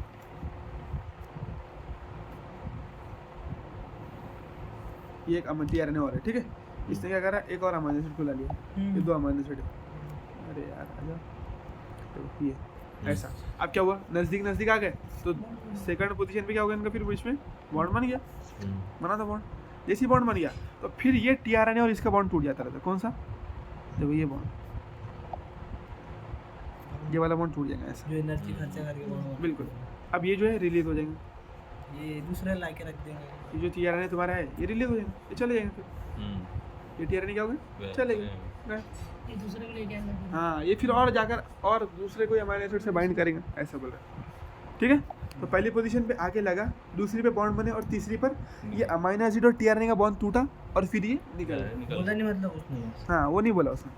ये एक टीआरएनए और है, ठीक है, इसने क्या करा एक और अमीनो एसिड को ला लिया, ये दो अमीनो एसिड है, अरे यार आजा, तो ये ऐसा, अब क्या हुआ नज़दीक आ गए, तो सेकंड पोजीशन पे क्या हो गया इनका, फिर बीच में बॉन्ड बन गया, बना था बॉन्ड, जैसे बॉन्ड बन गया तो फिर ये टीआरएनए और इसका बॉन्ड टूट जाता रहता, कौन सा, देखो ये बॉन्ड ये वाला बॉन्ड टूट जाएगा ऐसा, जो एनर्जी खर्चा करके बॉन्ड बिल्कुल। अब ये जो है रिलीज हो जाएंगे, ये दूसरे ला के रख देंगे। ये जो TRNA तुम्हारा है ये रिलीज हो जाएंगे, ये चले जाएंगे फिर। ये TRNA क्या होगा, चले गए। ये दूसरे को लेके आना फिर। हाँ, ये फिर और जाकर और दूसरे को अमीनो एसिड से बाइंड करेंगे, ऐसा बोल रहा है। ठीक है, तो पहली पोजीशन पे आके लगा, दूसरी पे बॉन्ड बने और तीसरी पर ये अमीनो एसिड और TRNA का बॉन्ड टूटा और फिर ये निकल गया। बोला नहीं मतलब उसने। हाँ, वो नहीं बोला उसने।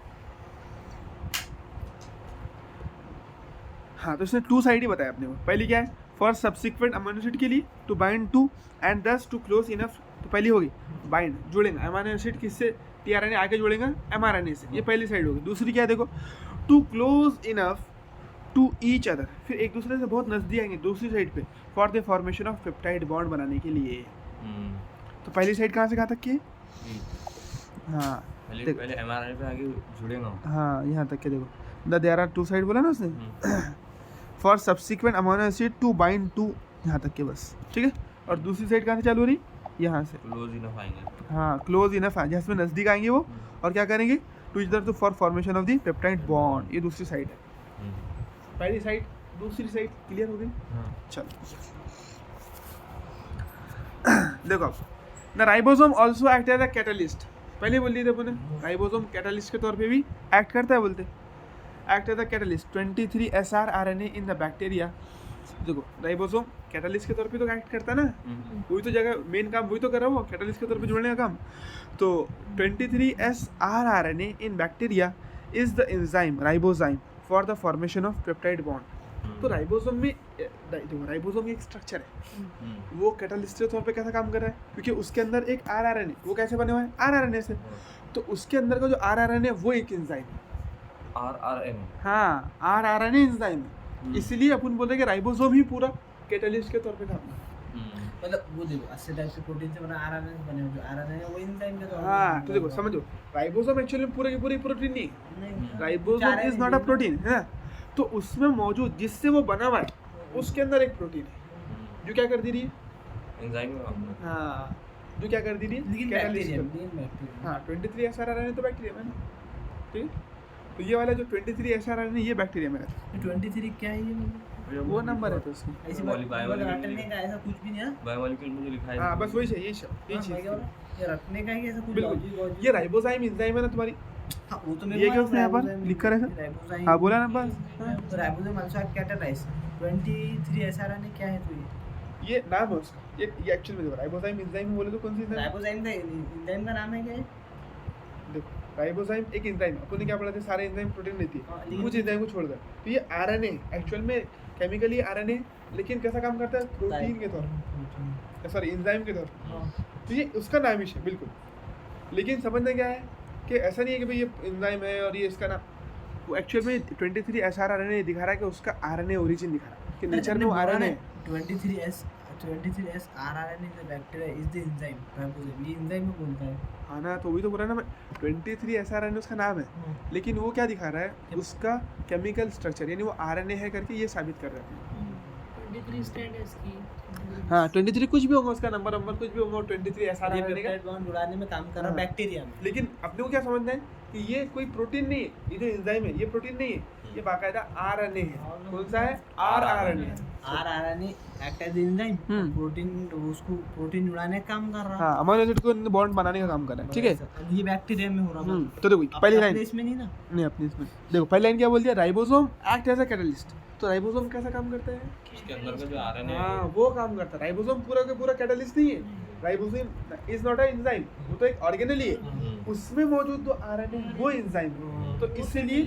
हाँ, तो इसने टू साइड ही बताया अपने को। पहली क्या है, फॉर सब्सिक्वेंट अमीनो एसिड के लिए to bind to and thus to close enough. तो पहली होगी बाइंड, जुड़ेंगे अमीनो एसिड किससे, TRNA आके जुड़ेंगे mRNA से, ये पहली साइड होगी। दूसरी क्या है देखो, to close enough to each other, फिर एक दूसरे से बहुत नजदीक आएंगे दूसरी साइड पे, for the formation of peptide bond बनाने के लिए। तो पहली साइड कहाँ से कहाँ तक की है? हाँ पहले mRNA पे आगे जुड़ेगा। हाँ, यहाँ तक के देखो, देयर आर टू साइड बोला ना उसने, for subsequent amino acid to bind to, यहाँ तक के बस। ठीक है, और दूसरी साइड कहाँ से चालू हो रही, यहाँ से। क्लोज इनफ आएंगे। हाँ, क्लोज इनफ है, जिसमें नज़दीक आएंगे वो, और क्या करेंगे, टू इधर to for formation of the peptide bond. ये दूसरी साइड है, पहली साइड दूसरी साइड क्लियर हो गई। चलो देखो, अब the ribosome also act as a catalyst. पहले बोल दिए थे अपने, राइबोसोम कैटलिस्ट के तौर पे भी एक्ट करता है, बोलते act as a catalyst 23 SR RNA in the bacteria. देखो, राइबोसोम कैटलिस्ट के तौर पे तो एक्ट करता है ना, वही तो जगह मेन काम वही तो कर रहा है वो, कैटलिस्ट के तौर पे जोड़ने का काम। तो 23 SR RNA in bacteria is the enzyme ribozyme for the formation of peptide bond. तो राइबोसोम में देखो, राइबोसोम एक स्ट्रक्चर है, वो कैटलिस्ट के तौर पे कैसा काम कर रहा है, क्योंकि उसके अंदर एक rRNA, वो कैसे बने हुए हैं, rRNA से। तो उसके अंदर का जो rRNA वो एक एंजाइम है, RRNA। हाँ, rRNA एंजाइम है। इसलिए अपन बोलते हैं कि राइबोसोम ही पूरा कैटलिस्ट के तौर पे काम करता है। मतलब वो देखो अस्से टाइप के प्रोटीन से बना आरएनए बने हुए, जो आरएनए है वो एंजाइम के तौर पे। हाँ, तो देखो समझो, राइबोसोम एक्चुअली पूरे की पूरी प्रोटीन नहीं है, नहीं, ribosome is not a protein, है ना। तो उसमें मौजूद जिससे वो बना हुआ है, उसके अंदर एक प्रोटीन है जो क्या कर दे रही है, एंजाइम में काम करता हाँ, जो क्या कर दे रही है, लेकिन कैटलिस्ट बैक्टीरिया, को। लेकिन बैक्टीरिया। हाँ, 23 SR RNA तो बैक्टीरिया में ना, ठीक है। तो ये वाला जो 23 SR RNA ये बैक्टीरिया में रहता ये 23 क्या है ये मतलब? है। है, वो नंबर है तो उसमें। ऐसी बायोमॉलिक्यूल बात रटने का ऐसा कुछ भी नहीं है। बायोमॉलिक्यूल में जो लिखा है। हाँ, बस वही चाहिए, यही हाँ, मैं क्या बोल रहा चीज़। हूँ, ये रटने का ही ऐसा कुछ बिल्कुल, लॉजिक ये राइबोजाइम एंजाइम है ना तुम्हारी। हाँ, वो तो मैं ये क्या उसने यहाँ पर लिखा है सर? राइबोजाइम। हाँ, बोला ना बस। हाँ, तो राइबोजाइम आल्सो कैटालाइज 23 एसआरएनए क्या है? तो ये नाम है उसका, ये एक्चुअल में देखो, राइबोजाइम एंजाइम बोले तो कौन सी एंजाइम? राइबोजाइम का एंजाइम का नाम है क्या है? देखो, राइबोजाइम एक एंजाइम, अपन ने क्या पढ़ा था, सारे एंजाइम प्रोटीन रहती हाँ, है, लेकिन- कुछ एंजाइम को छोड़कर। तो ये आरएनए एक्चुअल में केमिकली आरएनए, लेकिन कैसा काम करता है, प्रोटीन के तौर पे, सॉरी एंजाइम के तौर पे। हाँ, तो ये उसका नाम ही है बिल्कुल, लेकिन समझना क्या है कि ऐसा नहीं है कि भाई ये एंजाइम है और ये इसका नाम, वो एक्चुअल में 23 SR RNA दिखा रहा है कि उसका RNA ओरिजिन दिखा रहा है कि नेचर में वो RNA है। 23 SRNA the bacteria is the enzyme ribozyme, ये एंजाइम में बोलता है। हाँ ना, तो वही तो बोला ना मैं, 23 SR RNA उसका नाम है, लेकिन वो क्या दिखा रहा है, उसका केमिकल स्ट्रक्चर, यानी वो RNA है करके ये साबित कर रहा है। 23 स्टैंड है इसकी। हाँ, 23 कुछ भी होगा उसका नंबर कुछ भी होगा, 23 SR ये RNA का। पेप्टाइड बॉन्ड जुड़ाने में काम कर रहा है हाँ। बैक्टीरिया में। लेकिन अपने को क्या समझना है कि ये कोई प्रोटीन नहीं है, ये जो एंजाइम है ये प्रोटीन नहीं है, ये बाकायदा RNA है। कौन सा है, rRNA। RRNA act as enzyme, hmm. Protein उसको प्रोटीन जुड़ाने का काम कर रहा है। हाँ, अमीनो एसिड को बॉन्ड बनाने का काम कर रहा है, ठीक है। अब ये बैक्टीरिया में हो रहा है। तो देखो पहली लाइन, इसमें नहीं ना। नहीं अपनी इसमें देखो, पहली लाइन क्या बोल दिया, ribosome act as a catalyst. तो राइबोसोम कैसा काम करता है, उसके अंदर का जो आरएनए है हाँ वो काम करता है। राइबोसोम पूरा का पूरा कैटलिस्ट नहीं है, ribosome is not a enzyme, वो तो एक ऑर्गेनेल ही है, उसमें मौजूद जो आरएनए वो एंजाइम है। तो इसलिए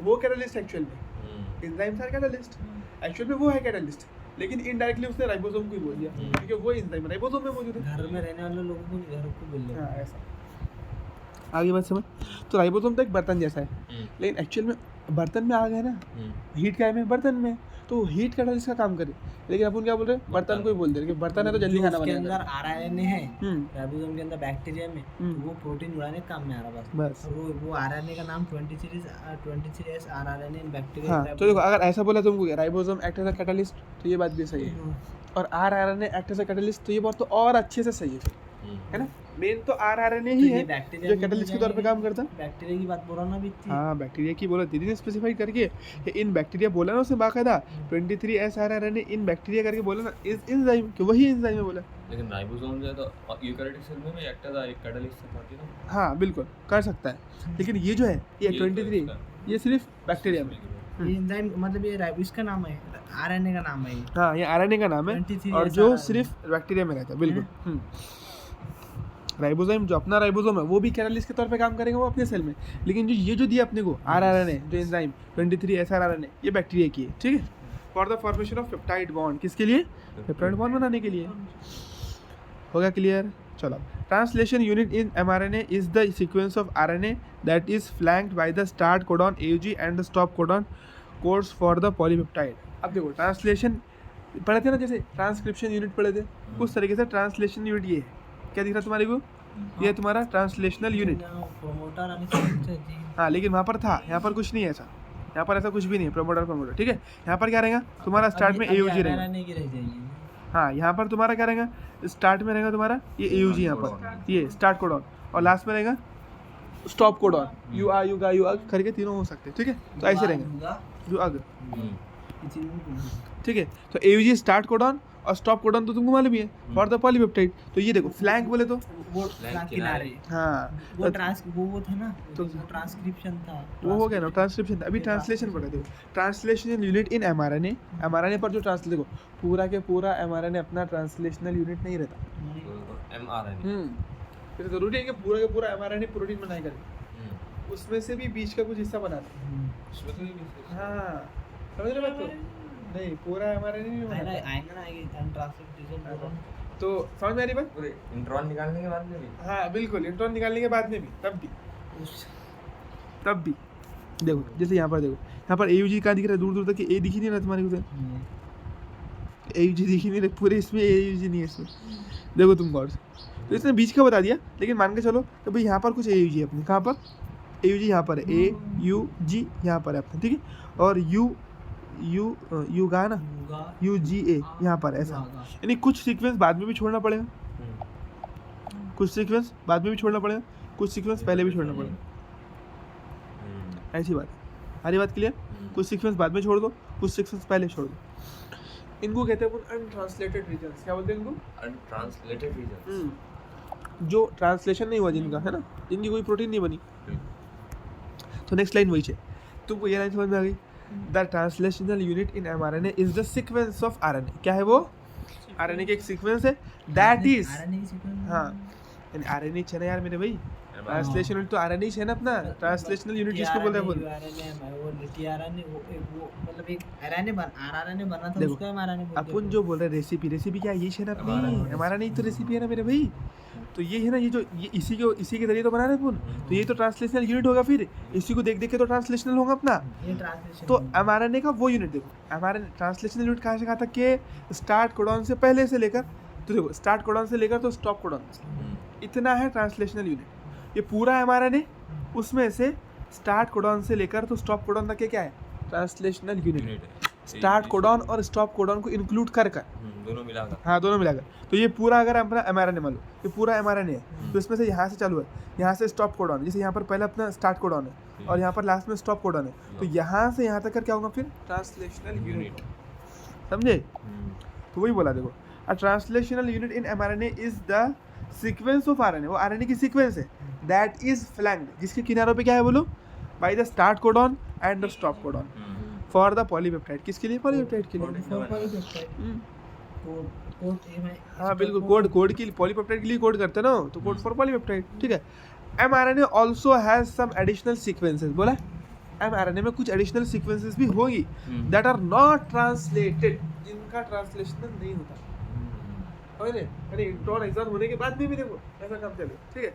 वो कैटलिस्ट एक्चुअल में, एंजाइम्स आर कैटलिस्ट, एक्चुअल में वो है कैटलिस्ट, लेकिन इनडायरेक्टली उसने राइबोसोम को ही बोल दिया क्योंकि वो एंजाइम राइबोसोम में मौजूद है। घर में रहने वाले लोगों को नहीं, घर को बोल रहे हाँ, ऐसा आगे बात समझ। तो राइबोसोम तो एक बर्तन जैसा है, लेकिन एक्चुअल में बर्तन में आग है ना, हीट क्या है में बर्तन में, तो हीट कैटलिस्ट का काम करे, लेकिन अपन क्या बोल रहे हैं, बर्तन को ही बोल दे रहे कि बर्तन है तो जल्दी खाना उसके बनेगा। अंदर आरएनए है, हम्म, राइबोसोम के अंदर बैक्टीरिया में, तो वो प्रोटीन जुड़ाने के काम में आ रहा है बस। और वो आरएनए का नाम 23 आरएनए इन बैक्टीरिया। हाँ, तो देखो अगर ऐसा बोला तुमको ribosome act as a catalyst, तो ये बात भी सही है, और rRNA act as a catalyst, तो ये बात तो और अच्छे से सही है, है ना। मेन तो आरआरएनए ही है बैक्टीरिया जो कैटलिस्ट के तौर पे काम करता है। बैक्टीरिया की बात बोला ना अभी थी। हाँ बैक्टीरिया की बोला दीदी ने स्पेसिफाई करके कि इन बैक्टीरिया बोला ना उसने बाकायदा 23S आरआरएनए इन बैक्टीरिया करके बोला ना इस एंजाइम कि वही एंजाइम है बोला। लेकिन राइबोसोम जो है तो यूकैरियोटिक सेल में भी एक्ट एज एक कैटलिस्ट से होती है ना। हाँ बिल्कुल कर सकता है, लेकिन ये जो है ये 23 ये सिर्फ बैक्टीरिया में। ये एंजाइम मतलब ये इसका नाम है, आरएनए का नाम है ये। हाँ ये आरएनए का नाम है 23 और जो सिर्फ बैक्टीरिया में रहता है बिल्कुल। राइबोसोम जो अपना राइबोसोम है वो भी कैटलिस्ट के तौर पे काम करेगा वो अपने सेल में, लेकिन जो ये जो दिया अपने को आरआरएनए जो एंजाइम 23S आरआरएनए ये बैक्टीरिया की है, ठीक है, for the formation of peptide bond. किसके लिए? पेप्टाइड बॉन्ड बनाने के लिए। हो गया क्लियर? चलो translation unit in mRNA is the sequence of RNA that is flanked bye the start codon AUG and the stop codon codes for the polypeptide. अब देखो ट्रांसलेशन पढ़े थे ना, जैसे ट्रांसक्रिप्शन यूनिट पढ़े थे उस तरीके से ट्रांसलेशन यूनिट ये है। क्या दिख रहा है तुम्हारे को? ये है तुम्हारा ट्रांसलेशनल यूनिट। प्रोमोटर आने से हाँ लेकिन वहाँ पर था, यहाँ पर कुछ नहीं है ऐसा, यहाँ पर ऐसा कुछ भी नहीं है प्रमोटर, ठीक है। यहाँ पर क्या रहेगा तुम्हारा स्टार्ट में AUG रहेगा। हाँ यहाँ पर तुम्हारा क्या रहेगा स्टार्ट में रहेगा तुम्हारा ये AUG यहाँ पर ये स्टार्ट कोडॉन और लास्ट में रहेगा स्टॉप कोडॉन यू अग करके तीनों हो सकते हैं, ठीक है। तो ऐसे रहेंगे यू अग, ठीक है। तो AUG स्टार्ट कोडॉन और स्टॉप कोडॉन तो तुमको मालूम ही है फॉर द पॉलीपेप्टाइड। तो ये देखो फ्लैंक बोले तो वो किनारे हाँ वो वो था ना तो ट्रांसक्रिप्शन था वो हो गया ना ट्रांसक्रिप्शन था। अभी ट्रांसलेशन पढ़ा देखो ट्रांसलेशनल यूनिट इन mRNA पर जो ट्रांसलेट देखो पूरा के पूरा mRNA अपना ट्रांसलेशनल यूनिट नहीं रहता। mRNA फिर जरूरी है कि पूरा के पूरा mRNA प्रोटीन बनाया करे, उसमें से भी बीच का कुछ हिस्सा बनाते हैं। उसमें तो हाँ समझ रहे बात? तो नहीं पूरा mRNA नहीं बनाता। आएगा ना ट्रांसक्रिप्शन तो समझ में आ रही बात? पूरे इंट्रॉन निकालने के बाद में भी हाँ बिल्कुल इंट्रॉन निकालने के बाद में भी तब भी देखो जैसे यहाँ पर देखो यहाँ पर AUG कहाँ दिख रहा है दूर दूर तक A दिख ही नहीं रहा तुम्हारे को, AUG दिख ही नहीं रहा पूरे इसमें AUG नहीं है इसमें। देखो तुम गौर से तो इसने बीच का बता दिया, लेकिन मान के चलो तो भाई यहाँ पर कुछ AUG है अपने, कहाँ पर AUG यहाँ पर है AUG यहाँ पर है अपने, ठीक है। और युगा ना UGA यहाँ पर ऐसा, यानी कुछ सीक्वेंस बाद में भी छोड़ना पड़ेगा, कुछ सीक्वेंस बाद में भी छोड़ना पड़ेगा, कुछ सीक्वेंस पहले भी छोड़ना पड़ेगा। ऐसी बात है, हरी बात क्लियर? कुछ सीक्वेंस बाद में छोड़ दो, कुछ सीक्वेंस पहले छोड़ दो। इनको कहते हैं अनट्रांसलेटेड रीजन्स। क्या बोलते हैं इनको? Untranslated regions. जो ट्रांसलेशन नहीं हुआ जिनका, है ना, जिनकी कोई प्रोटीन नहीं बनी। तो नेक्स्ट लाइन वही है, तुमको ये लाइन समझ में आ गई? The translational unit in mRNA is the sequence of RNA। क्या है वो? RNA की एक सीक्वेंस है दैट इज, हाँ यानी RNA है ना यार मेरे भाई, ट्रांसलेशन यूनिट तो RNA है ना अपना, ट्रांसलेशनल यूनिट जिसको बोल रहे हैं देखो अपन जो बोल रहे हैं रेसिपी क्या ये है ना अपनी, हमारा नहीं तो रेसिपी है ना मेरे भाई। तो ये है ना ये जो ये इसी के जरिए तो बना रहे अपन, तो ये तो ट्रांसलेशनल यूनिट होगा, फिर इसी को देख के तो ट्रांसलेशनल होगा अपना। तो mRNA का वो यूनिट देखो, हमारे ट्रांसलेशनल यूनिट कहाँ से कहाँ तक के स्टार्ट कोडॉन से पहले से लेकर, तो देखो स्टार्ट कोडॉन से लेकर तो स्टॉप कोडॉन इतना है ट्रांसलेशनल यूनिट। ये पूरा mRNA उसमें से स्टार्ट कोडॉन से लेकर तो स्टॉप कोडॉन तक क्या है ट्रांसलेशनल यूनिट। स्टार्ट कोडॉन और स्टॉप कोडॉन को इंक्लूड कर दोनों मिलाकर, हाँ दोनों मिलाकर। तो ये पूरा अगर अपना mRNA मान लो ये पूरा mRNA है, तो इसमें से यहाँ से चालू है, यहाँ से स्टॉप कोडॉन, जैसे यहाँ पर पहले अपना स्टार्ट कोडॉन है और यहाँ पर लास्ट में स्टॉप कोडॉन है, तो यहाँ से यहाँ तक क्या होगा फिर ट्रांसलेशनल यूनिट। समझे? तो वही बोला देखो, a translational unit in mRNA is the sequence of RNA। वो RNA की सीक्वेंस है दैट इज फ्लैंक्ड, जिसके किनारों पे क्या है बोलो, by the start codon and the stop codon for the polypeptide. किसके लिए? पॉलीपेप्टाइड के लिए। हाँ बिल्कुल, कोड की पॉलीपेप्टाइड के लिए कोड करते हैं ना, तो कोड फॉर पॉलीपेप्टाइड, ठीक है। mRNA also has some additional sequences. बोला mRNA में कुछ एडिशनल सीक्वेंसेस भी होगी दैट आर नॉट ट्रांसलेटेड, जिनका ट्रांसलेशन नहीं होता। अरे इंट्रॉन एग्जाम होने के बाद भी देखो ऐसा काम चले, ठीक है।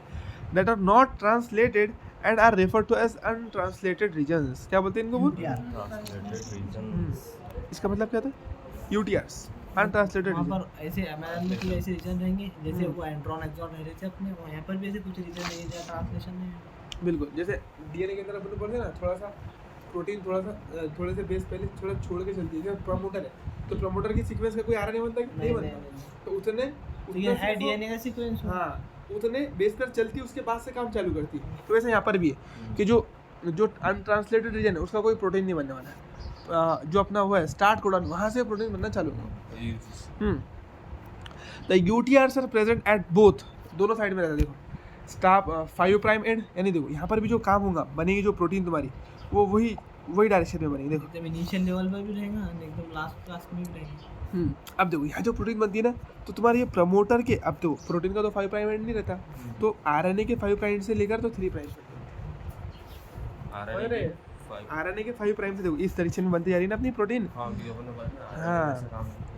That are not translated and are referred to as untranslated regions. क्या बोलते हैं इनको? बोल इसका मतलब क्या था? UTRs, untranslated region. पर ऐसे mRNA में ऐसे रीजन रहेंगे जैसे वो इंट्रॉन एक्सॉन रह रहे थे अपने, यहाँ पर भी ऐसे कुछ रीजन नहीं है ट्रांसलेशन में। बिल्कुल, जैसे DNA के अंदर अपन बोलते हैं ना, थोड़ा सा प्रोटीन थोड़े से बेस पहले थोड़ा छोड़ के चलती है। जैसे प्रमोटर है तो प्रमोटर की सीक्वेंस का कोई RNA बनता है कि नहीं बनता? तो उतने ये है DNA का सीक्वेंस। हाँ उतने बेस पर चलती है, उसके बाद से काम चालू करती है। तो वैसे यहाँ पर भी है कि जो अनट्रांसलेटेड रीजन है उसका कोई प्रोटीन नहीं बनने वाला है। जो अपना वो है स्टार्ट कोडॉन, वहाँ से प्रोटीन बनना चालू होगा। The UTRs are present at both, दोनों साइड में रहता है। देखो स्टाप 5 प्राइम एंड, यानी देखो यहाँ पर भी जो काम होगा, बनेगी जो प्रोटीन तुम्हारी वो वही डायरेक्शन में बनेगी। देखो एकदम इनिशियल लेवल पर भी रहेगा और एकदम लास्ट क्लास में भी रहेगा। अब देखो यहाँ जो प्रोटीन बनती है ना, तो तुम्हारे ये प्रमोटर के, अब देखो प्रोटीन का तो 5 प्राइम एंड नहीं रहता, तो आरएनए के 5 प्राइम से लेकर तो 3 प्राइम तक, आरएनए के 5 प्राइम से देखो इस तरीके में बनती जा रही है ना अपनी प्रोटीन।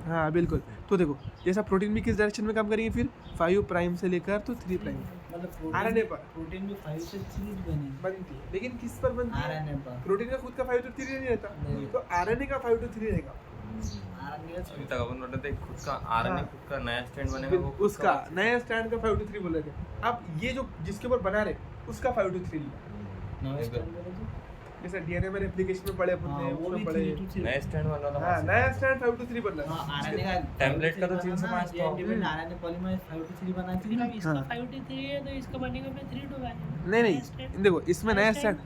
हाँ बिल्कुल। तो देखो जैसा प्रोटीन भी किस डायरेक्शन में काम करेंगे फिर 5 प्राइम से लेकर तो 3 प्राइम मतलब आरएनए पर प्रोटीन भी 5 से 3 बनती है, लेकिन किस पर बनती है? आरएनए पर। प्रोटीन का खुद का 5 to 3 नहीं रहता, तो आरएनए का 5 to 3 रहेगा। अभी तक अपन बोलते थे खुद का आरएनए खुद का नया स्टैंड बनेगा, वो खुद उसका नया स्टैंड का 5 to 3 बोल रहे थे। अब ये जो जिसके ऊपर बना रहे उसका 5 to 3 जैसे डीएनए में रेप्लिकेशन में पढ़े अपन ने, वो में पढ़े नया स्टैंड बन रहा था। हाँ नया स्टैंड 5 to 3 बन रहा है। आरएनए का टेम्पलेट का तो 3 से 5 था। आरएनए पॉलीमरेज 5 to 3 बना फिर अब चाहिए। इसका 5 to 3 है तो इसका बनेगा फिर 3 to 1। नहीं देखो इसमें नया स्टैंड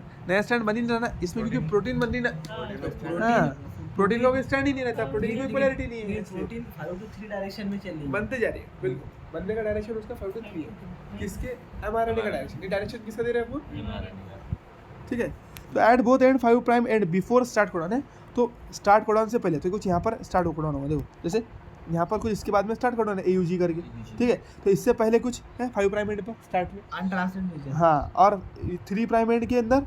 बन ही नहीं रहा ना, इसमें क्योंकि प्रोटीन बन रही ना। हाँ प्रोटीन का कोई स्टैंड ही नहीं रहता, प्रोटीन की कोई पोलैरिटी नहीं है, प्रोटीन 5 to 3 डायरेक्शन में चल रही है, बनते जा रही है। बिल्कुल बनने का डायरेक्शन उसका 5 to 3 है। किसके? एमआरएनए का डायरेक्शन। ये डायरेक्शन किसका दे रहा है आपको? ठीक है। तो at both and 5 prime and before start codon है, तो स्टार्ट कोडॉन से पहले तो कुछ यहाँ पर स्टार्ट कोडॉन होगा। देखो जैसे यहाँ पर कुछ इसके बाद में स्टार्ट कोडॉन है AUG करके, ठीक है। तो इससे पहले कुछ है 5 प्राइम एंड पर स्टार्ट में, अनट्रांसलेटेड। हाँ, और 3 प्राइम एंड के अंदर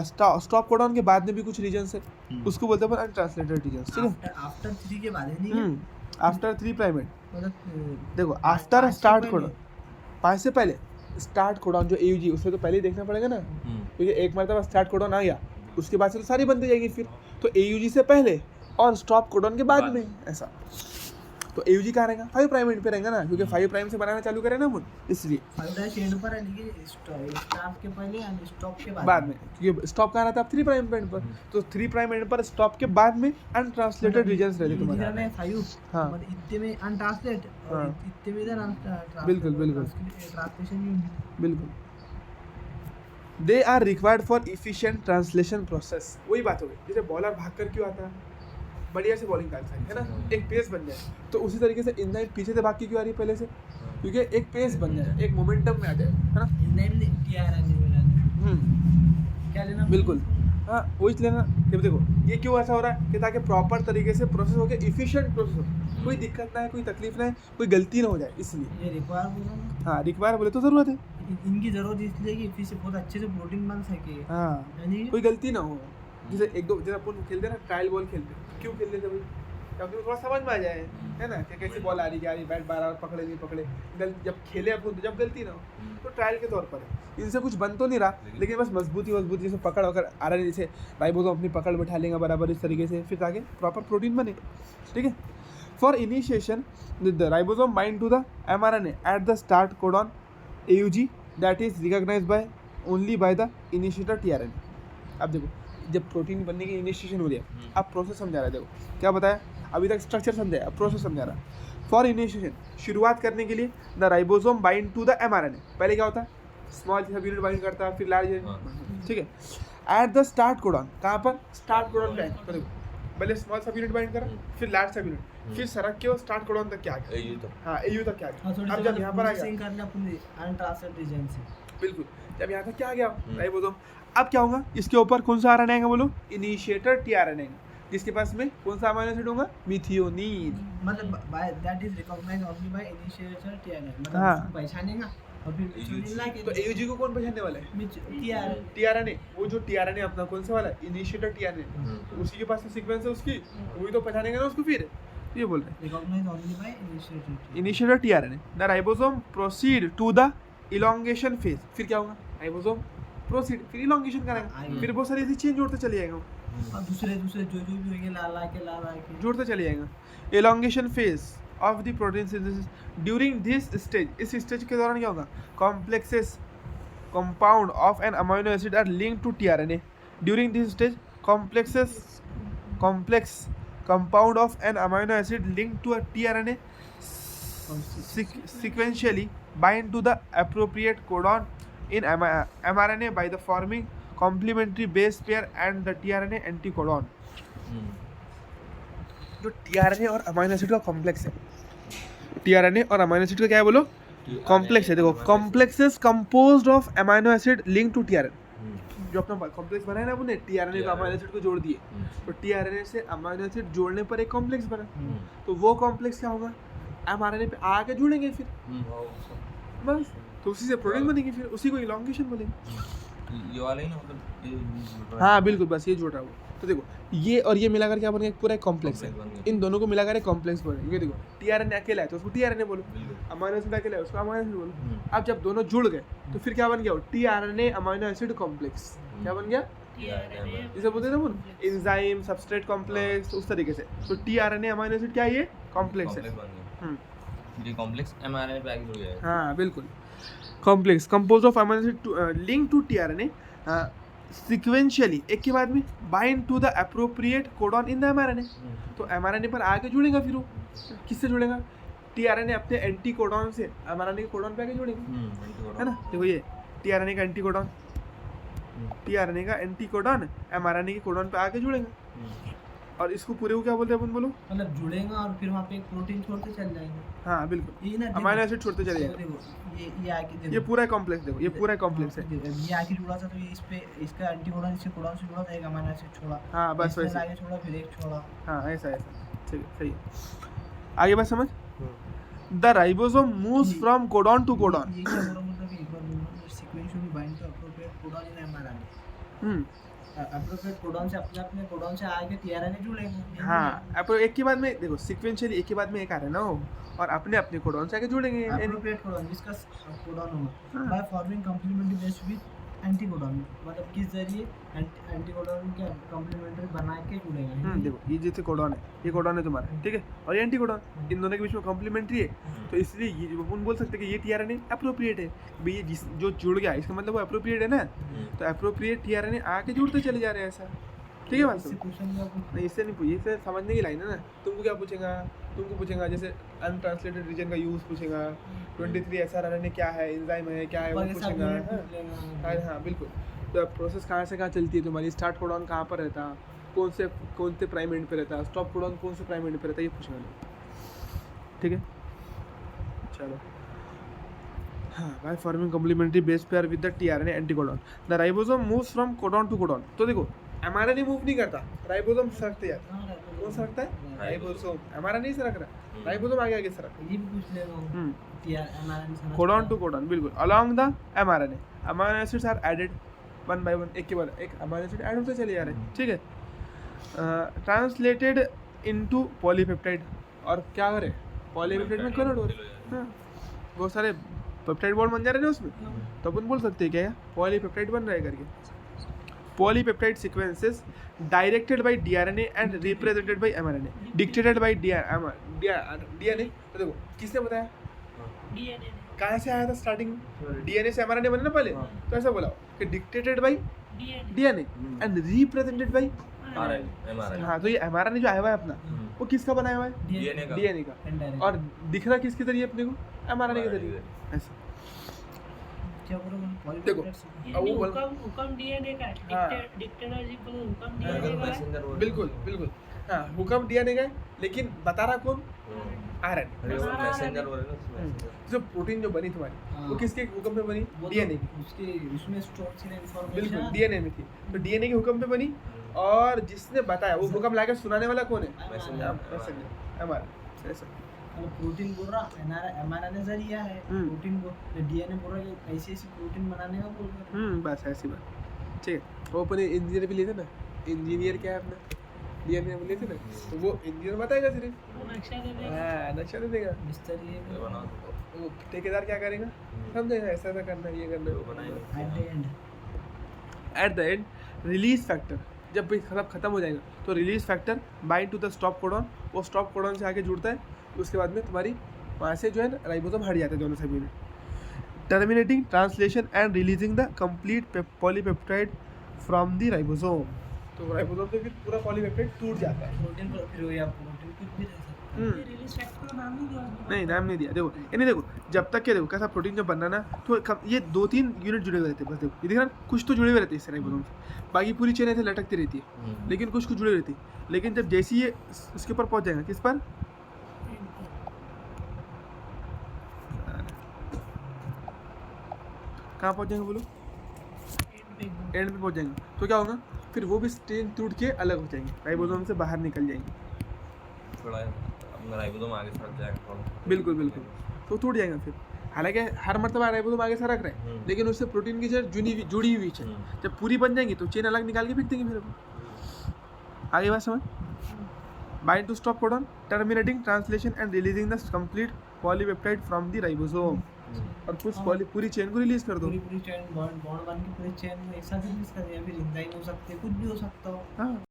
स्टॉप कोडॉन के बाद में भी कुछ रीजन्स है, उसको बोलते हैं अनट्रांसलेटेड रीजन्स, ठीक है। आफ्टर 3 के बाद है नहीं, आफ्टर 3 प्राइम एंड, मतलब देखो आफ्टर स्टार्ट कोडॉन, 5 से पहले स्टार्ट कोडॉन जो AUG, उसमें तो पहले ही देखना पड़ेगा ना, क्योंकि एक मरतबा स्टार्ट कोडॉन आ गया उसके बाद से तो सारी बनती जाएगी फिर। तो AUG से पहले और स्टॉप कोडॉन के बाद में ऐसा। तो AUG कहाँ रहेगा? 5 प्राइम एंड पे रहेगा ना, क्योंकि 5 प्राइम से बनाना चालू करें ना हम, इसलिए 5 डैश एंड पर है, लेकिन स्टार्ट के पहले एंड स्टॉप के बाद में, क्योंकि स्टॉप कहाँ रहता है 3 प्राइम एंड पर, तो 3 प्राइम एंड पर स्टॉप के बाद में अनट्रांसलेटेड रीजन्स रहते तुम्हारे। में 5, हाँ। मतलब इतने में अनट्रांसलेट और हाँ। इतने में इधर ट्रांसलेशन। बिल्कुल they are required for efficient translation process. वही बात हो गई, जैसे बॉलर भाग कर क्यों आता है, बढ़िया से बॉलिंग डाल है ना, एक पेस बन जाए, तो उसी तरीके से इनलाइन पीछे से भाग के क्यों आ रही है पहले से, क्योंकि एक पेस बन जाए, एक मोमेंटम में आ जाए, है ना। क्या लेना? बिल्कुल हाँ वही लेना। जब देखो ये क्यों ऐसा हो रहा है कि ताकि प्रॉपर तरीके से प्रोसेस हो के इफिशिएंट प्रोसेस हो, कोई दिक्कत ना है, कोई तकलीफ ना है, कोई गलती ना हो जाए, इसलिए। ये रिक्वायर बोला ना, हाँ रिक्वायर बोले तो ज़रूरत है। इनकी ज़रूरत इसलिए कि फिर से बहुत अच्छे से प्रोटीन बन सके, हाँ यानी कोई गलती ना हो। जैसे एक दो जैसे अपन खेलते ना ट्रायल बॉल खेलते, क्यों खेलते थे भाई, ताकि थोड़ा समझ में आ जाए, है ना, कि कैसी बॉल आ रही, क्या आ रही, बैट बार पकड़े नहीं पकड़े, जब खेले अपन जब गलती ना हो, तो ट्रायल के तौर पर है। इनसे कुछ बन तो नहीं रहा, लेकिन बस मजबूती जैसे पकड़ वकड़ आ रहा है, जैसे राइबोसोम अपनी पकड़ बैठा लेंगे बराबर इस तरीके से, फिर ताकि प्रॉपर प्रोटीन बने, ठीक है। For initiation the ribosome bind to the mRNA at the start codon AUG that is recognized by only by the initiator tRNA। अब देखो जब प्रोटीन बनने की इनिशिएशन हो रही है, अब प्रोसेस समझा रहा है। देखो क्या बताया अभी तक, स्ट्रक्चर समझाया, अब प्रोसेस समझा रहा है। फॉर इनिशिएशन, शुरुआत करने के लिए the ribosome bind to the mRNA, पहले क्या होता है स्मॉल सब यूनिट बाइंड करता है, फिर लार्ज, ठीक है। एट द स्टार्ट कोडॉन, कहाँ पर स्टार्ट कोडॉन पे, तो देखो पहले स्मॉल सब यूनिट बाइंड करा, फिर लार्ज सब यूनिट, फिर सरक के वो स्टार्ट कोडॉन तक क्या आ गया, हाँ AU तक क्या आ गया। अब जब यहाँ पर आ गया, करना पूरी अनट्रांसलेटेड रीजन से, बिल्कुल जब यहाँ तक क्या आ गया राइबोसोम, अब क्या होगा इसके ऊपर कौन सा RNA आएगा बोलो, इनिशिएटर tRNA, जिसके पास में कौन सा अमीनो एसिड होगा, मिथियोनिन, मतलब by that is recognized only by initiator tRNA, मतलब हाँ। उसको पहचानेगा और फिर मिथियोनिन ला के तो AUG को कौन पहचानने वाला है, tRNA, वो जो tRNA अपना कौन सा वाला इनिशिएटर tRNA, उसी के पास तो सीक्वेंस है उसकी, वही तो पहचानेगा ना उसको, फिर ये बोल रहे हैं recognized only by initiator initiator tRNA। The ribosome proceed to the elongation phase, फिर क्या होगा राइबोसोम प्रोसीड, फिर इलॉन्गेशन करेंगे, फिर बहुत सारी ऐसी चेंज जोड़ते चले जाएगा, और दूसरे जो भी होंगे ला के जोड़ते चले जाएगा। Elongation phase of the protein synthesis, during this stage, इस स्टेज के दौरान क्या होगा, complexes compound of an amino acid are linked to tRNA। During this stage complexes compound of an amino acid linked to a tRNA sequentially bind to the appropriate codon in mRNA by the forming complementary base pair and the tRNA anticodon. जो tRNA और अमीनो एसिड का कॉम्प्लेक्स है, tRNA और अमीनो एसिड का क्या है बोलो, कॉम्प्लेक्स है. देखो complexes composed of amino acid link to tRNA. जो अपना कॉम्प्लेक्स बनाया ना अपने tRNA को अमीनो एसिड को जोड़ दिए, तो tRNA से अमीनो एसिड जोड़ने पर एक कॉम्प्लेक्स बना. तो वो कॉम्प्लेक्स क्या होगा, mRNA पे आके जुड़ेंगे फिर बस, तो उसी से प्रोटीन बनेगी, फिर उसी को इलॉन्गेशन बोलेंगे. ये वाला ही ना, मतलब हाँ बिल्कुल, बस ये जोड़ रहा है. तो देखो ये और ये मिलाकर क्या बनेगा, पूरा एक कॉम्प्लेक्स है. इन दोनों को मिलाकर एक कॉम्प्लेक्स बनेगा. ये देखो tRNA अकेला है तो उसको tRNA बोलो, अमीनो एसिड अकेला है उसको अमीनो एसिड बोलो. अब जब दोनों जुड़ गए तो फिर क्या बन गया, tRNA अमीनो एसिड कॉम्प्लेक्स. क्या बन गया, इसे बोलते हैं ना एंजाइम सबस्ट्रेट कॉम्प्लेक्स, उस तरीके से. तो tRNA अमीनो एसिड क्या है, ये कॉम्प्लेक्स है. ये कॉम्प्लेक्स mRNA पे आके जुड़ जाएगा. हाँ बिल्कुल, complex composed of amino acid link to tRNA sequentially, एक के बाद में bind to the appropriate codon in the mRNA. तो mRNA पर आके जुड़ेगा, फिर वो किससे जुड़ेगा, tRNA अपने एंटी कोडॉन से mRNA के कोडॉन पे आके जुड़ेगा, है ना. देखो ये tRNA का एंटी कोडॉन, tRNA का एंटी कोडॉन mRNA के कोडॉन पे आके जुड़ेगा. और इसको पूरे को क्या बोलते हैं अपन, बोलो, मतलब जुड़ेगा और फिर वहाँ पे एक प्रोटीन छोड़ते चल जाएंगे. हाँ बिल्कुल, ये ना अमीनो एसिड छोड़ते चले देखो, जाएगा. देखो ये आके देखो, ये पूरा कॉम्प्लेक्स, देखो ये पूरा कॉम्प्लेक्स है. ये आके जुड़ा था तो ये इस पे इसका एंटी कोडॉन इससे कोडॉन से जुड़ा था, एक अमीनो एसिड छोड़ा. हाँ बस इसमें वैसे, आगे छोड़ा फिर एक छोड़ा. हाँ ऐसा ऐसा, ठीक है, सही है. आगे बात समझ. The ribosome moves from codon to codon. ये क्या बोला, मतलब एक बार बोलूँ, sequentially bind to appropriate codon in mRNA. Appropriate codon से अपने अपने कोडॉन से आगे tRNA जुड़ेंगे. हाँ अब एक के बाद में देखो सीक्वेंशियली एक के बाद में एक आ रहा है ना वो, और अपने अपने कोडॉन से आके जुड़ेंगे. अप्रोप्रिएट कोडॉन जिसका कोडॉन होगा by forming complementary base with anti codon, मतलब किस जरिए एंटी कोडॉन के कंप्लीमेंट्री बना के जुड़ेगा. देखो ये जैसे कोडॉन है, ये कोडॉन है तुम्हारा, ठीक है, और ये एंटी कोडॉन, इन दोनों के बीच में कॉम्प्लीमेंट्री है. तो इसलिए ये अपन बोल सकते हैं कि ये tRNA अप्रोप्रिएट है भाई. ये जिस जो जुड़ गया इसका मतलब वो अप्रोप्रिएट है ना. तो अप्रोप्रिएट tRNA आके जुड़ते चले जा रहे हैं, ऐसा. ठीक है बात इससे समझ? क्वेश्चन क्या पूछा, नहीं इससे नहीं पूछिए, इससे समझने की लाइन है ना. तुमको क्या पूछेगा, तुमको पूछेगा जैसे अनट्रांसलेटेड रीजन का यूज पूछेगा, 23 SRRNA क्या है, एंजाइम है क्या है, वो पूछेगा. हाँ हाँ बिल्कुल. तो प्रोसेस कहाँ से कहाँ चलती है तुम्हारी, स्टार्ट कोडॉन कहाँ पर रहता, कौन से प्राइम एंड पे रहता, स्टॉप कोडॉन कौन से प्राइम एंड पे रहता, ये पूछेगा. ठीक है चलो. हाँ, by forming complementary base pair with the tRNA anticodon the ribosome moves from codon to codon. तो देखो mRNA मूव नहीं करता, राइबोसोम सरकते जाता है. कौन सरकता है, राइबोसोम. mRNA नहीं सरक रहा, राइबोसोम आगे आगे सरक. ये भी पूछ लेगा. कोडॉन टू कोडॉन बिल्कुल along the mRNA amino acids are added one by one, एक के बाद एक अमीनो एसिड ऐड होते चले जा रहे हैं. ठीक है, ट्रांसलेटेड इनटू पॉलीपेप्टाइड, और क्या हो रहे हैं, पॉलीपेप्टाइड में कन्वर्ट हो रहे हैं. हाँ, बहुत सारे पेप्टाइड बॉन्ड बन जा रहे हैं ना उसमें. तो अपन बोल सकते हैं क्या, पॉलीपेप्टाइड बन रहा है करके. Polypeptide sequences directed by tRNA and represented by mRNA, dictated by DNA. तो देखो किसने बताया, डीएनए कहाँ से आया था स्टार्टिंग, डीएनए से एमआरएनए बने ना पहले. तो ऐसा बोला कि dictated by DNA and represented bye. हाँ, तो ये एमआरएनए जो आया हुआ है अपना, वो किसका बनाया हुआ है, डीएनए का. और दिख रहा किसके जरिए अपने को, एमआरएनए के जरिए. ऐसा क्या बोला, देखो अब वो हुकम डीएनए का हाँ. डिक्टेटरशिप को हुकम डीएनए का. बिल्कुल बिल्कुल. हाँ, हुकम डीएनए का है, लेकिन बता रहा कौन, आरएनए. जो प्रोटीन जो बनी तुम्हारी, वो किसके हुक्म पे बनी, डीएनए की. उसके उसमें स्टोर थी इंफॉर्मेशन, बिल्कुल डीएनए में थी. तो डीएनए के हुक्म पे बनी, और जिसने बताया वो हुक्म लाके सुनाने वाला कौन है, मैसेंजर हमारा. ऐसा प्रोटीन बोल रहा एमआरएनए जरिया है, प्रोटीन बोल डीएनए बोल रहा है ऐसे ऐसे प्रोटीन बनाने का बोल रहा है. बस ऐसी बात. ठीक है, वो अपने इंजीनियर भी लेते ना, इंजीनियर क्या है अपना, डीएनए में लेते ना, तो वो इंजीनियर बताएगा सिर्फ, नक्शा दे देगा. हाँ नक्शा दे देगा. मिस्त्री वो ठेकेदार क्या करेगा, समझेगा ऐसा ऐसा करना है, ये करना है. At the end release factor, जब भी सब खत्म हो जाएगा तो release factor bind to the stop codon, वो स्टॉप कोडॉन से आगे जुड़ता है. उसके बाद में तुम्हारी वहाँ से जो है ना राइबोसोम हट जाते हैं दोनों सभी में, terminating translation and releasing the complete polypeptide from the ribosome. तो राइबोसोम से फिर पूरा पॉलीपेप्टाइड टूट जाता है. प्रोटीन फिर या प्रोटीन कुछ भी रह सकता ये रिलीज फैक्टर का नाम नहीं दिया उसने। नहीं नाम नहीं दिया। देखो इन्हें देखो जब तक के देखो कैसा प्रोटीन जब बनना ना तो ये 2-3 यूनिट जुड़े हुए रहते हैं बस। देखो ये देखना कुछ तो जुड़े हुए रहते हैं इससे राइबोसोम से, बाकी पूरी चेन ऐसे लटकती रहती है, लेकिन कुछ कुछ जुड़े रहती है। लेकिन जब जैसे ही ये इसके ऊपर पहुंच जाएगा, किस पर, कहाँ पहुंच जाएंगे बोलो, एंड पे पहुंच जाएंगे, तो क्या होगा फिर वो भी स्ट्रेन टूट के अलग हो जाएंगे, राइबोसोम से बाहर निकल जाएंगे। थोड़ा अपना राइबोसोम आगे सर जाएगा थोड़ा। बिल्कुल बिल्कुल, तो टूट जाएगा फिर। हालांकि हर मरतबा राइबोसोम आगे सरक रहा है, लेकिन उससे प्रोटीन की चेन जुड़ी हुई है। जब पूरी बन जाएंगी तो चेन अलग निकाल के फेंक देंगे फिर अपन। आगे बात समझ। Bind to stop codon terminating translation and releasing the complete polypeptide from the ribosome. और कुछ पूरी चेन को रिलीज कर दो। पूरी चेन बॉन्ड बन के पूरी चेन में एक साथ रिलीज कर दिया, फिर जिंदा ही हो सकते, कुछ भी हो सकता हो। हाँ